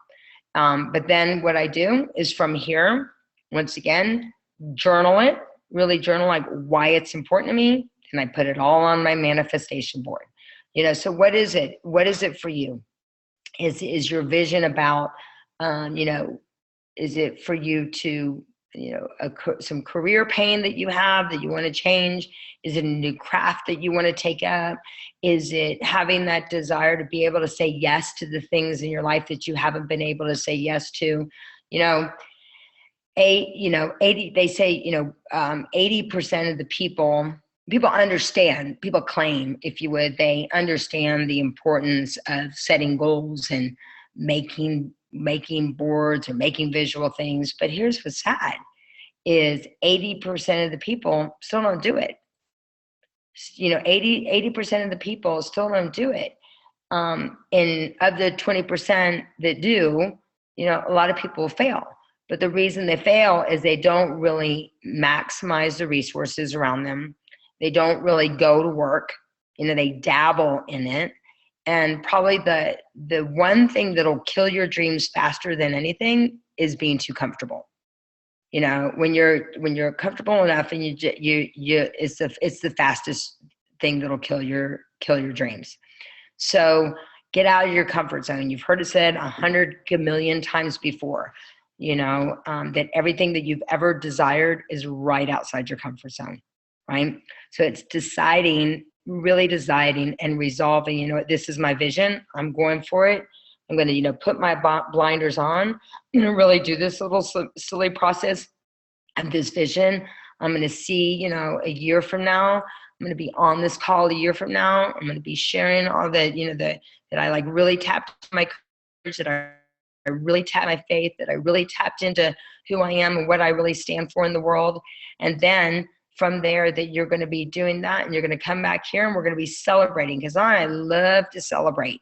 B: But then what I do is from here, once again, journal it, really journal like why it's important to me. And I put it all on my manifestation board. So what is it? What is it for you? Is your vision about, is it for you to, some career pain that you have that you want to change? Is it a new craft that you want to take up? Is it having that desire to be able to say yes to the things in your life that you haven't been able to say yes to? 80, they say, 80% of the people understand, people claim, if you would, they understand the importance of setting goals and making boards or making visual things. But here's what's sad is 80% of the people still don't do it. 80% of the people still don't do it. And of the 20% that do, a lot of people fail. But the reason they fail is they don't really maximize the resources around them. They don't really go to work. They dabble in it. And probably the one thing that'll kill your dreams faster than anything is being too comfortable. When you're comfortable enough, and it's the fastest thing that'll kill your dreams. So get out of your comfort zone. You've heard it said 100 million times before, that everything that you've ever desired is right outside your comfort zone, right? So it's really deciding and resolving, this is my vision. I'm going for it. I'm going to, put my blinders on. I'm going to really do this little silly process of this vision. I'm going to see, a year from now, I'm going to be on this call a year from now. I'm going to be sharing all that, that I like really tapped my courage, that I really tapped my faith, that I really tapped into who I am and what I really stand for in the world. And then from there, that you're going to be doing that, and you're going to come back here, and we're going to be celebrating, because I love to celebrate.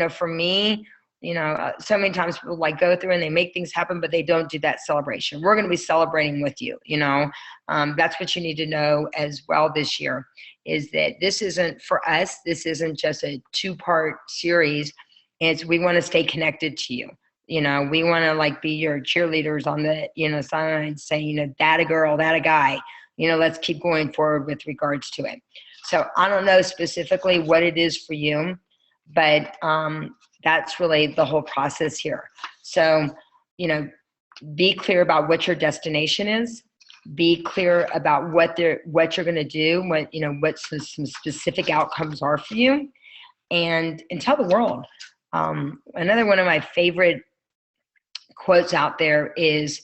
B: For me, so many times people go through and they make things happen, but they don't do that celebration. We're going to be celebrating with you. That's what you need to know as well this year, is that this isn't for us. This isn't just a 2-part series. We want to stay connected to you. We want to be your cheerleaders on the, side, saying, that a girl, that a guy, let's keep going forward with regards to it. So I don't know specifically what it is for you, but, that's really the whole process here. So, be clear about what your destination is. Be clear about what you're going to do, what some specific outcomes are for you, and tell the world. Another one of my favorite quotes out there is,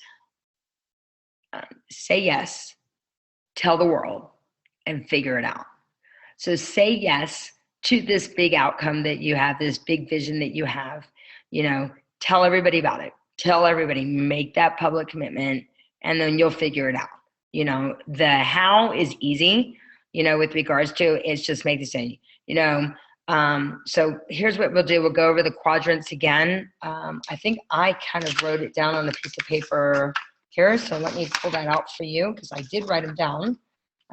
B: say yes, tell the world, and figure it out. So say yes to this big outcome that you have, this big vision that you have. Tell everybody about it. Tell everybody, make that public commitment, and then you'll figure it out. The how is easy, with regards to, it's just make the decision, so here's what we'll do. We'll go over the quadrants again. I think I kind of wrote it down on a piece of paper here. So let me pull that out for you, because I did write them down,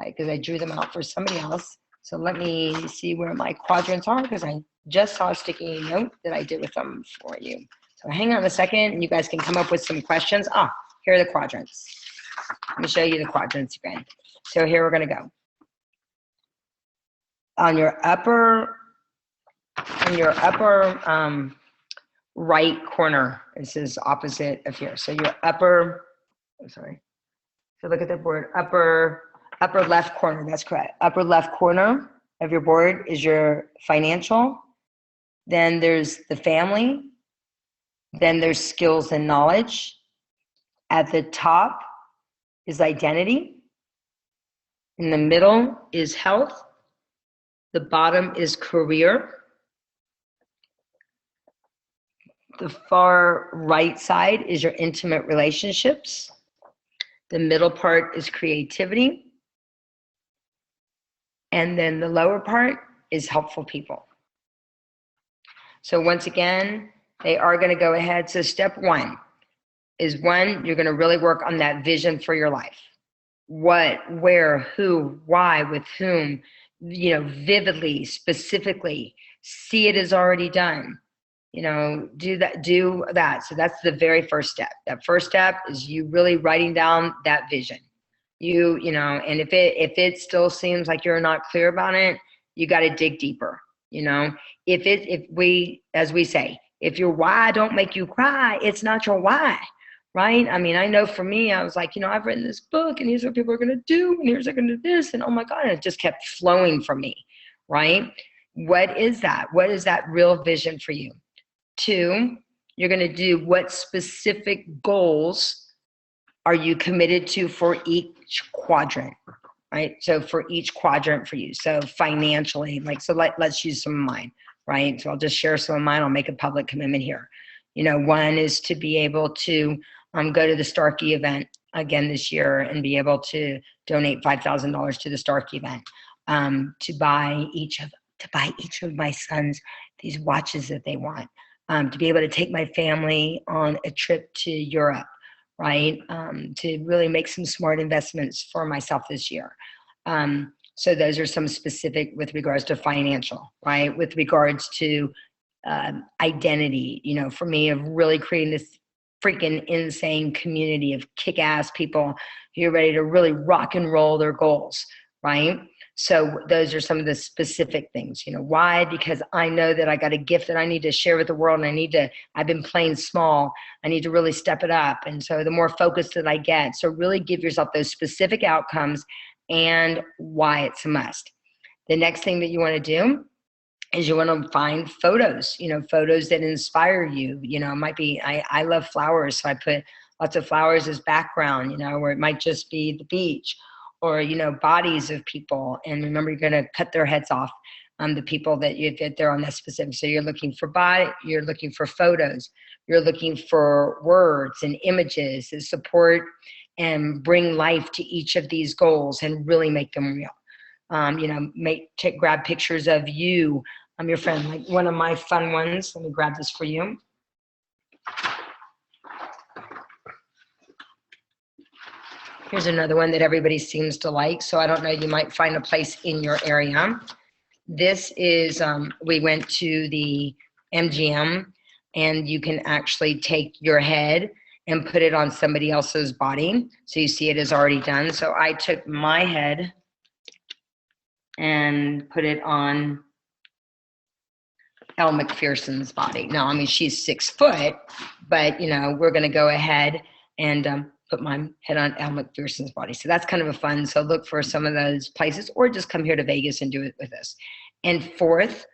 B: because I drew them out for somebody else. So let me see where my quadrants are, because I just saw a sticky note that I did with them for you. So hang on a second, and you guys can come up with some questions. Here are the quadrants. Let me show you the quadrants again. So here we're going to go. On your upper right corner, this is opposite of here. So your so look at the board, upper left corner, that's correct. Upper left corner of your board is your financial. Then there's the family. Then there's skills and knowledge. At the top is identity. In the middle is health. The bottom is career. The far right side is your intimate relationships. The middle part is creativity. And then the lower part is helpful people. So once again, they are going to go ahead. So step 1 is you're going to really work on that vision for your life. What, where, who, why, with whom, vividly, specifically, see it as already done. Do that. So that's the very first step. That first step is you really writing down that vision. And if it still seems like you're not clear about it, you got to dig deeper. As we say, if your why don't make you cry, it's not your why, right? I mean, I know for me, I was like, I've written this book, and here's what people are going to do, and here's what they're going to do this, and oh my God, it just kept flowing from me, right? What is that? What is that real vision for you? 2, you're going to do what specific goals are you committed to for each quadrant, right? So for each quadrant for you. So financially, let's use some of mine, right? So I'll just share some of mine. I'll make a public commitment here. One is to be able to go to the Starkey event again this year and be able to donate $5,000 to the Stark event, to buy each of my sons these watches that they want, to be able to take my family on a trip to Europe, right? To really make some smart investments for myself this year. So those are some specific with regards to financial, right? With regards to identity, for me, of really creating this freaking insane community of kick-ass people who are ready to really rock and roll their goals, right? So those are some of the specific things. Why? Because I know that I got a gift that I need to share with the world, and I've been playing small. I need to really step it up. And so the more focused that I get, so really give yourself those specific outcomes and why it's a must. The next thing that you want to do is you want to find photos, photos that inspire you. It might be, I love flowers, so I put lots of flowers as background, or it might just be the beach, or, bodies of people. And remember, you're going to cut their heads off, the people that they're on that specific. So you're looking for you're looking for photos, you're looking for words and images that support and bring life to each of these goals and really make them real. Grab pictures of you, your friend. Like one of my fun ones, let me grab this for you. Here's another one that everybody seems to like. So I don't know, you might find a place in your area. This is, we went to the MGM, and you can actually take your head and put it on somebody else's body. So you see it is already done. So I took my head and put it on Elle Macpherson's body. Now, I mean, she's 6 foot, but we're gonna go ahead and put my head on Elle Macpherson's body. So that's kind of a fun. So look for some of those places, or just come here to Vegas and do it with us. And fourth,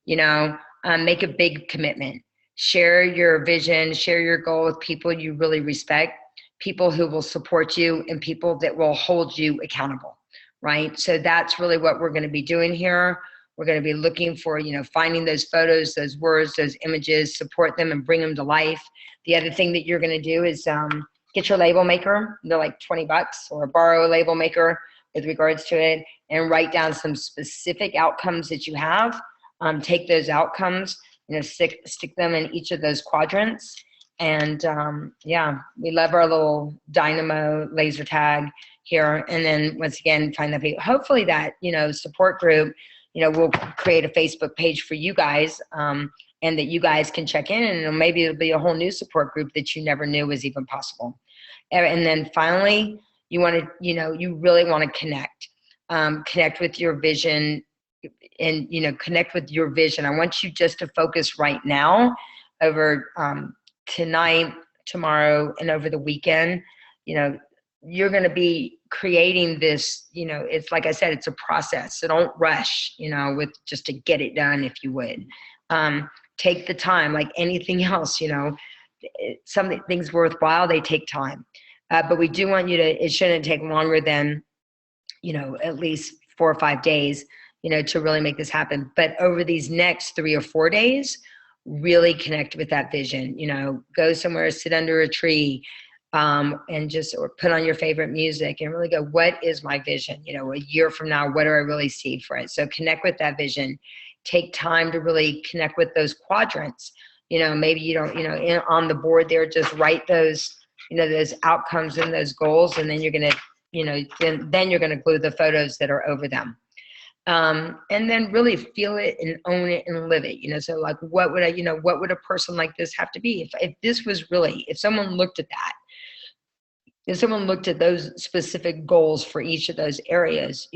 B: make a big commitment. Share your vision, share your goal with people you really respect, people who will support you, and people that will hold you accountable, right? So that's really what we're going to be doing here. We're going to be looking for, finding those photos, those words, those images, support them and bring them to life. The other thing that you're going to do is get your label maker. They're like $20, or borrow a label maker with regards to it, and write down some specific outcomes that you have. Take those outcomes, stick them in each of those quadrants. And yeah, we love our little dynamo laser tag here. And then once again, find that people. Hopefully that, support group, we'll create a Facebook page for you guys, and that you guys can check in, and maybe it'll be a whole new support group that you never knew was even possible. And then finally, you want to, you really want to connect with your vision, and connect with your vision. I want you just to focus right now over tonight, tomorrow, and over the weekend. You're going to be creating this, it's like I said, it's a process. So don't rush, with just to get it done, if you would. Take the time, like anything else, some things worthwhile, they take time. But we do want you to, it shouldn't take longer than, at least 4 or 5 days, to really make this happen. But over these next 3 or 4 days, really connect with that vision. Go somewhere, sit under a tree, and just, or put on your favorite music and really go, what is my vision? A year from now, what do I really see for it? So connect with that vision. Take time to really connect with those quadrants. Maybe you don't, on the board there, just write those, those outcomes and those goals, and then you're going to, then you're going to glue the photos that are over them. And then really feel it and own it and live it. So like, what would what would a person like this have to be? If this was really, if someone looked at that, if someone looked at those specific goals for each of those areas,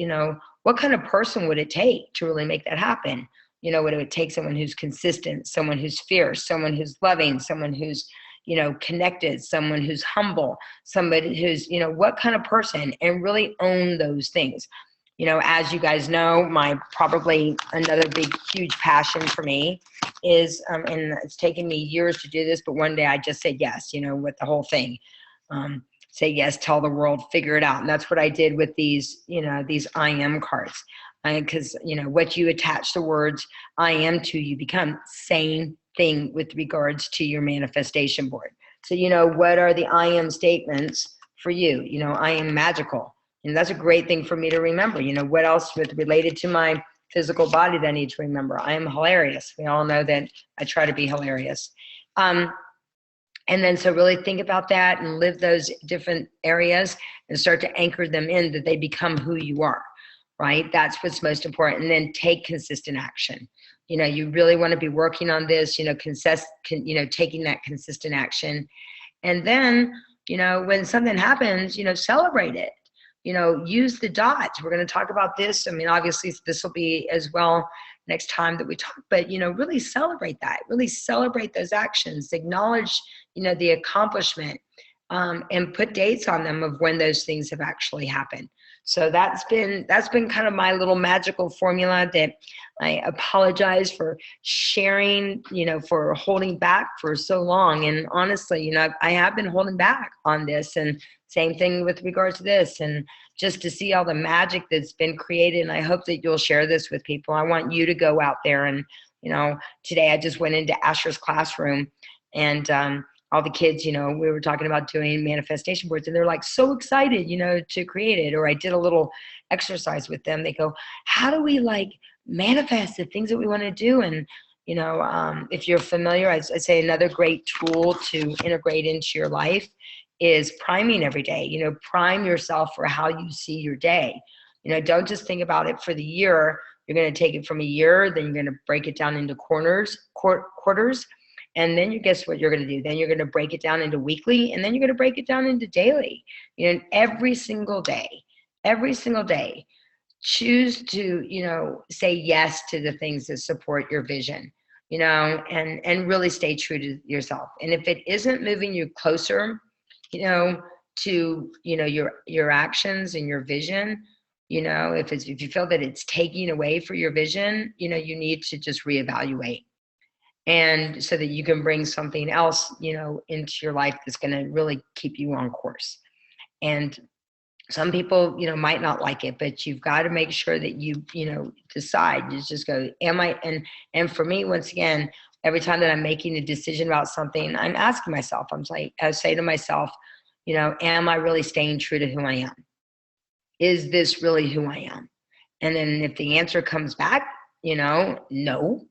B: what kind of person would it take to really make that happen? Would it take someone who's consistent, someone who's fierce, someone who's loving, someone who's, connected, someone who's humble, somebody who's, what kind of person, and really own those things. As you guys know, my probably another big, huge passion for me is, and it's taken me years to do this, but one day I just said yes, with the whole thing. Say yes, tell the world, figure it out. And that's what I did with these, these I am cards. Because, what you attach the words I am to, you become. Same thing with regards to your manifestation board. So, what are the I am statements for you. You know, I am magical. And that's a great thing for me to remember. You know, what else with related to my physical body that I need to remember? I am hilarious. We all know that I try to be hilarious. And then so really think about that and live those different areas and start to anchor them in that they become who you are, right? That's what's most important. And then take consistent action. You know, you really want to be working on this, you know, taking that consistent action. And then, you know, when something happens, you know, celebrate it. You know, use the dots. We're going to talk about this. I mean, obviously this will be as well next time that we talk, but, you know, really celebrate that, really celebrate those actions, acknowledge, you know, the accomplishment, and put dates on them of when those things have actually happened. So that's been kind of my little magical formula that I apologize for sharing, you know, for holding back for so long. And honestly, you know, I have been holding back on this, and same thing with regards to this, and just to see all the magic that's been created. And I hope that you'll share this with people. I want you to go out there and, you know, today I just went into Asher's classroom, and all the kids, you know, we were talking about doing manifestation boards, and they're like so excited, you know, to create it. Or I did a little exercise with them. They go, how do we like manifest the things that we want to do? And, you know, if you're familiar, I'd say another great tool to integrate into your life is priming every day. You know, prime yourself for how you see your day. You know, don't just think about it for the year. You're going to take it from a year, then you're going to break it down into quarters. And then you guess what you're going to do? Then you're going to break it down into weekly, and then you're going to break it down into daily. You know, every single day, choose to, you know, say yes to the things that support your vision, you know, and really stay true to yourself. And if it isn't moving you closer, you know, to, you know, your actions and your vision, you know, if you feel that it's taking away for your vision, you know, you need to just reevaluate. And so that you can bring something else, you know, into your life that's going to really keep you on course. And some people, you know, might not like it, but you've got to make sure that you know, decide. You just go, am I, and for me, once again, every time that I'm making a decision about something, I'm asking myself, I say to myself, you know, am I really staying true to who I am? Is this really who I am? And then if the answer comes back, you know, no,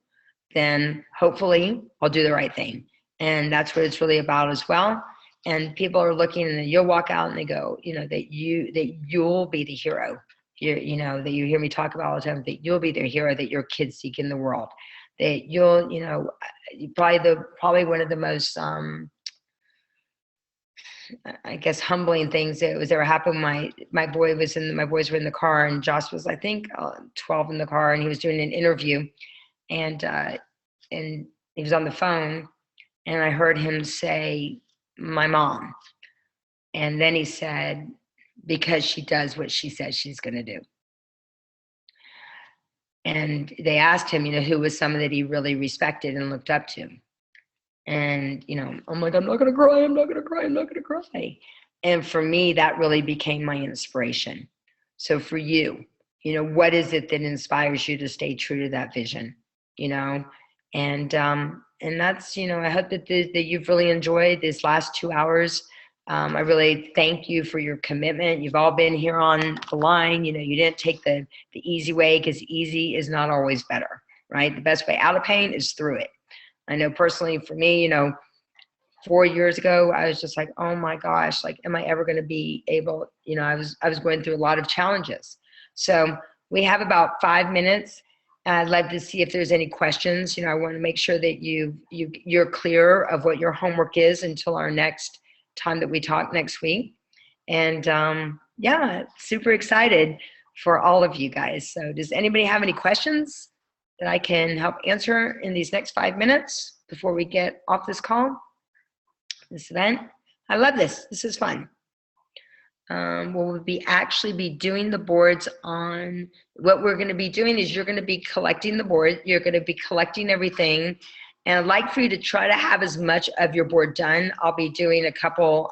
B: then hopefully I'll do the right thing. And that's what it's really about as well. And people are looking, and you'll walk out and they go, you know, that you'll be the hero. You know, that you hear me talk about all the time, that you'll be the hero that your kids seek in the world. That you'll, you know, probably one of the most, I guess, humbling things that was ever happened. My boys were in the car, and Josh was, I think, 12 in the car, and he was doing an interview. And he was on the phone, and I heard him say, my mom. And then he said, because she does what she says she's going to do. And they asked him, you know, who was someone that he really respected and looked up to. And, you know, I'm like, I'm not going to cry. And for me, that really became my inspiration. So for you, you know, what is it that inspires you to stay true to that vision? You know, and that's, you know, I hope that you've really enjoyed these last 2 hours. I really thank you for your commitment. You've all been here on the line. You know, you didn't take the easy way, because easy is not always better, right? The best way out of pain is through it. I know personally for me, you know, 4 years ago, I was just like, oh my gosh, like, am I ever going to be able, you know, I was going through a lot of challenges. So we have about 5 minutes. I'd love to see if there's any questions. You know, I want to make sure that you're clear of what your homework is until our next time that we talk next week. And yeah, super excited for all of you guys. So does anybody have any questions that I can help answer in these next 5 minutes before we get off this call, this event? I love this. This is fun. We'll actually be doing the boards on, what we're going to be doing is you're going to be collecting the board. You're going to be collecting everything. And I'd like for you to try to have as much of your board done. I'll be doing a couple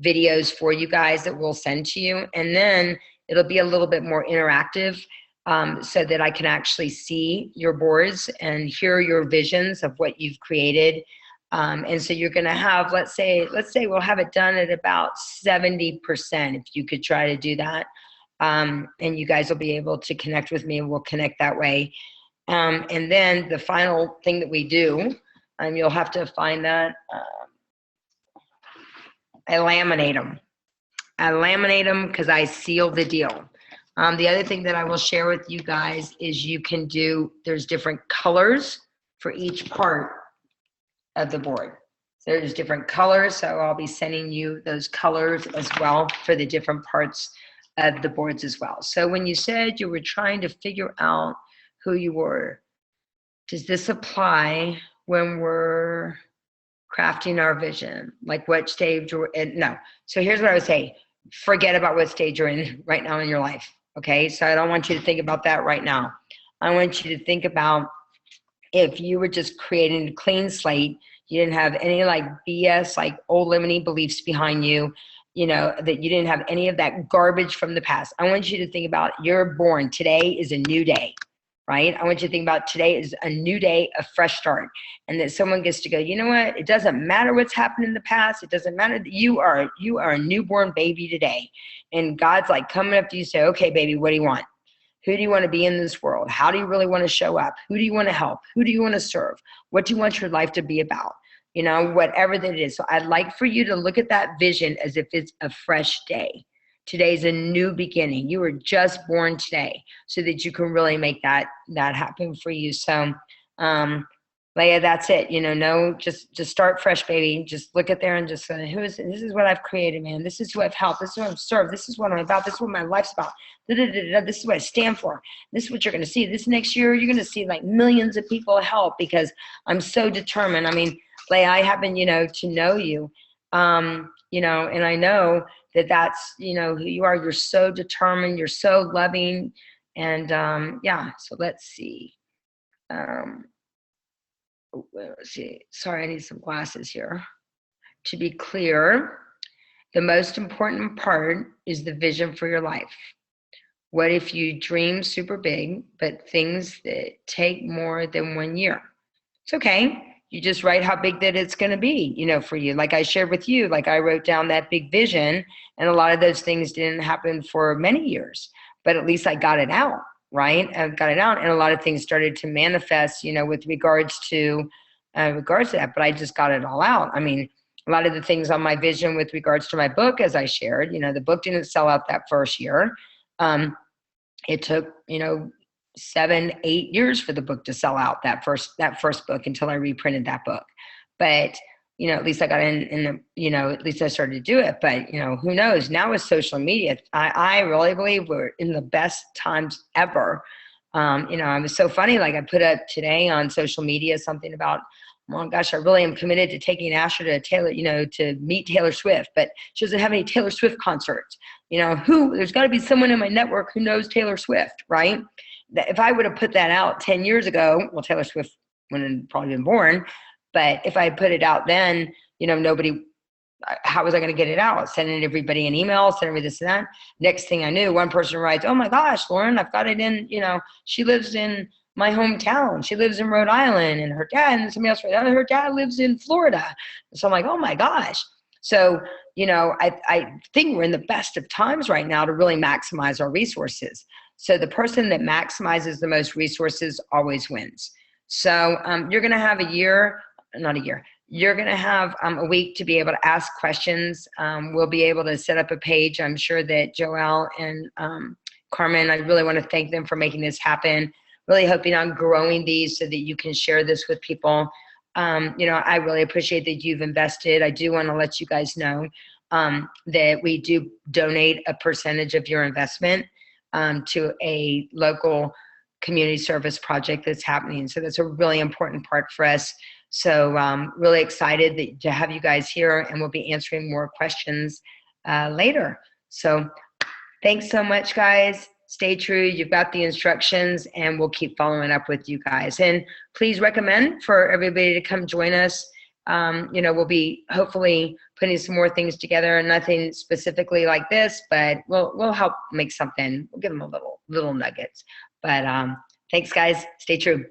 B: videos for you guys that we'll send to you. And then it'll be a little bit more interactive, so that I can actually see your boards and hear your visions of what you've created. And so you're going to have, let's say we'll have it done at about 70%, if you could try to do that. And you guys will be able to connect with me, and we'll connect that way. And then the final thing that we do, you'll have to find that, I laminate them because I seal the deal. The other thing that I will share with you guys is there's different colors for each part of the board. There's different colors, so I'll be sending you those colors as well for the different parts of the boards as well. So when you said you were trying to figure out who you were, does this apply when we're crafting our vision? Like what stage you're in? No. So here's what I would say. Forget about what stage you're in right now in your life. Okay. So I don't want you to think about that right now. I want you to think about if you were just creating a clean slate, you didn't have any like BS, like old limiting beliefs behind you, that you didn't have any of that garbage from the past. I want you to think about you're born. Today is a new day, right? I want you to think about today is a new day, a fresh start. And that someone gets to go, you know what? It doesn't matter what's happened in the past. It doesn't matter that you are a newborn baby today. And God's like coming up to you and say, okay, baby, what do you want? Who do you want to be in this world? How do you really want to show up? Who do you want to help? Who do you want to serve? What do you want your life to be about? Whatever that is. So I'd like for you to look at that vision as if it's a fresh day. Today's a new beginning. You were just born today so that you can really make that happen for you. So, Leah, that's it. Just start fresh, baby. Just look at there and just say, this is what I've created, man. This is who I've helped. This is who I've served. This is what I'm about. This is what my life's about. This is what I stand for. This is what you're going to see. This next year, you're going to see like millions of people help because I'm so determined. I mean, Leah, I happen, to know you, and I know that's, who you are. You're so determined. You're so loving. And so let's see. Let's see. Sorry, I need some glasses here. To be clear, the most important part is the vision for your life. What if you dream super big, but things that take more than 1 year? It's okay. You just write how big that it's going to be, for you. Like I shared with you, like I wrote down that big vision, and a lot of those things didn't happen for many years, but at least I got it out. Right? I've got it out, and a lot of things started to manifest, with regards to that, but I just got it all out. I mean, a lot of the things on my vision with regards to my book, as I shared, the book didn't sell out that first year. It took, 7-8 years for the book to sell out, that first book, until I reprinted that book. But at least I got in at least I started to do it. But, who knows? Now with social media, I really believe we're in the best times ever. It was so funny. Like I put up today on social media something about, oh gosh, I really am committed to taking Asher to meet Taylor Swift, but she doesn't have any Taylor Swift concerts. There's got to be someone in my network who knows Taylor Swift, right? If I would have put that out 10 years ago, well, Taylor Swift wouldn't have probably been born. But if I had put it out then, nobody, how was I going to get it out? Sending everybody an email, sending everybody this and that. Next thing I knew, one person writes, oh my gosh, Lauren, I've got it in, she lives in my hometown. She lives in Rhode Island, and her dad, and somebody else wrote, her dad lives in Florida. So I'm like, oh my gosh. So, I think we're in the best of times right now to really maximize our resources. So the person that maximizes the most resources always wins. So you're going to have you're going to have a week to be able to ask questions. We'll be able to set up a page. I'm sure that Joelle and Carmen, I really want to thank them for making this happen. Really hoping on growing these so that you can share this with people. I really appreciate that you've invested. I do want to let you guys know that we do donate a percentage of your investment to a local community service project that's happening. So that's a really important part for us. So really excited to have you guys here, and we'll be answering more questions later. So thanks so much, guys. Stay true. You've got the instructions, and we'll keep following up with you guys. And please recommend for everybody to come join us. We'll be hopefully putting some more things together, nothing specifically like this, but we'll help make something. We'll give them a little nuggets. But thanks, guys. Stay true.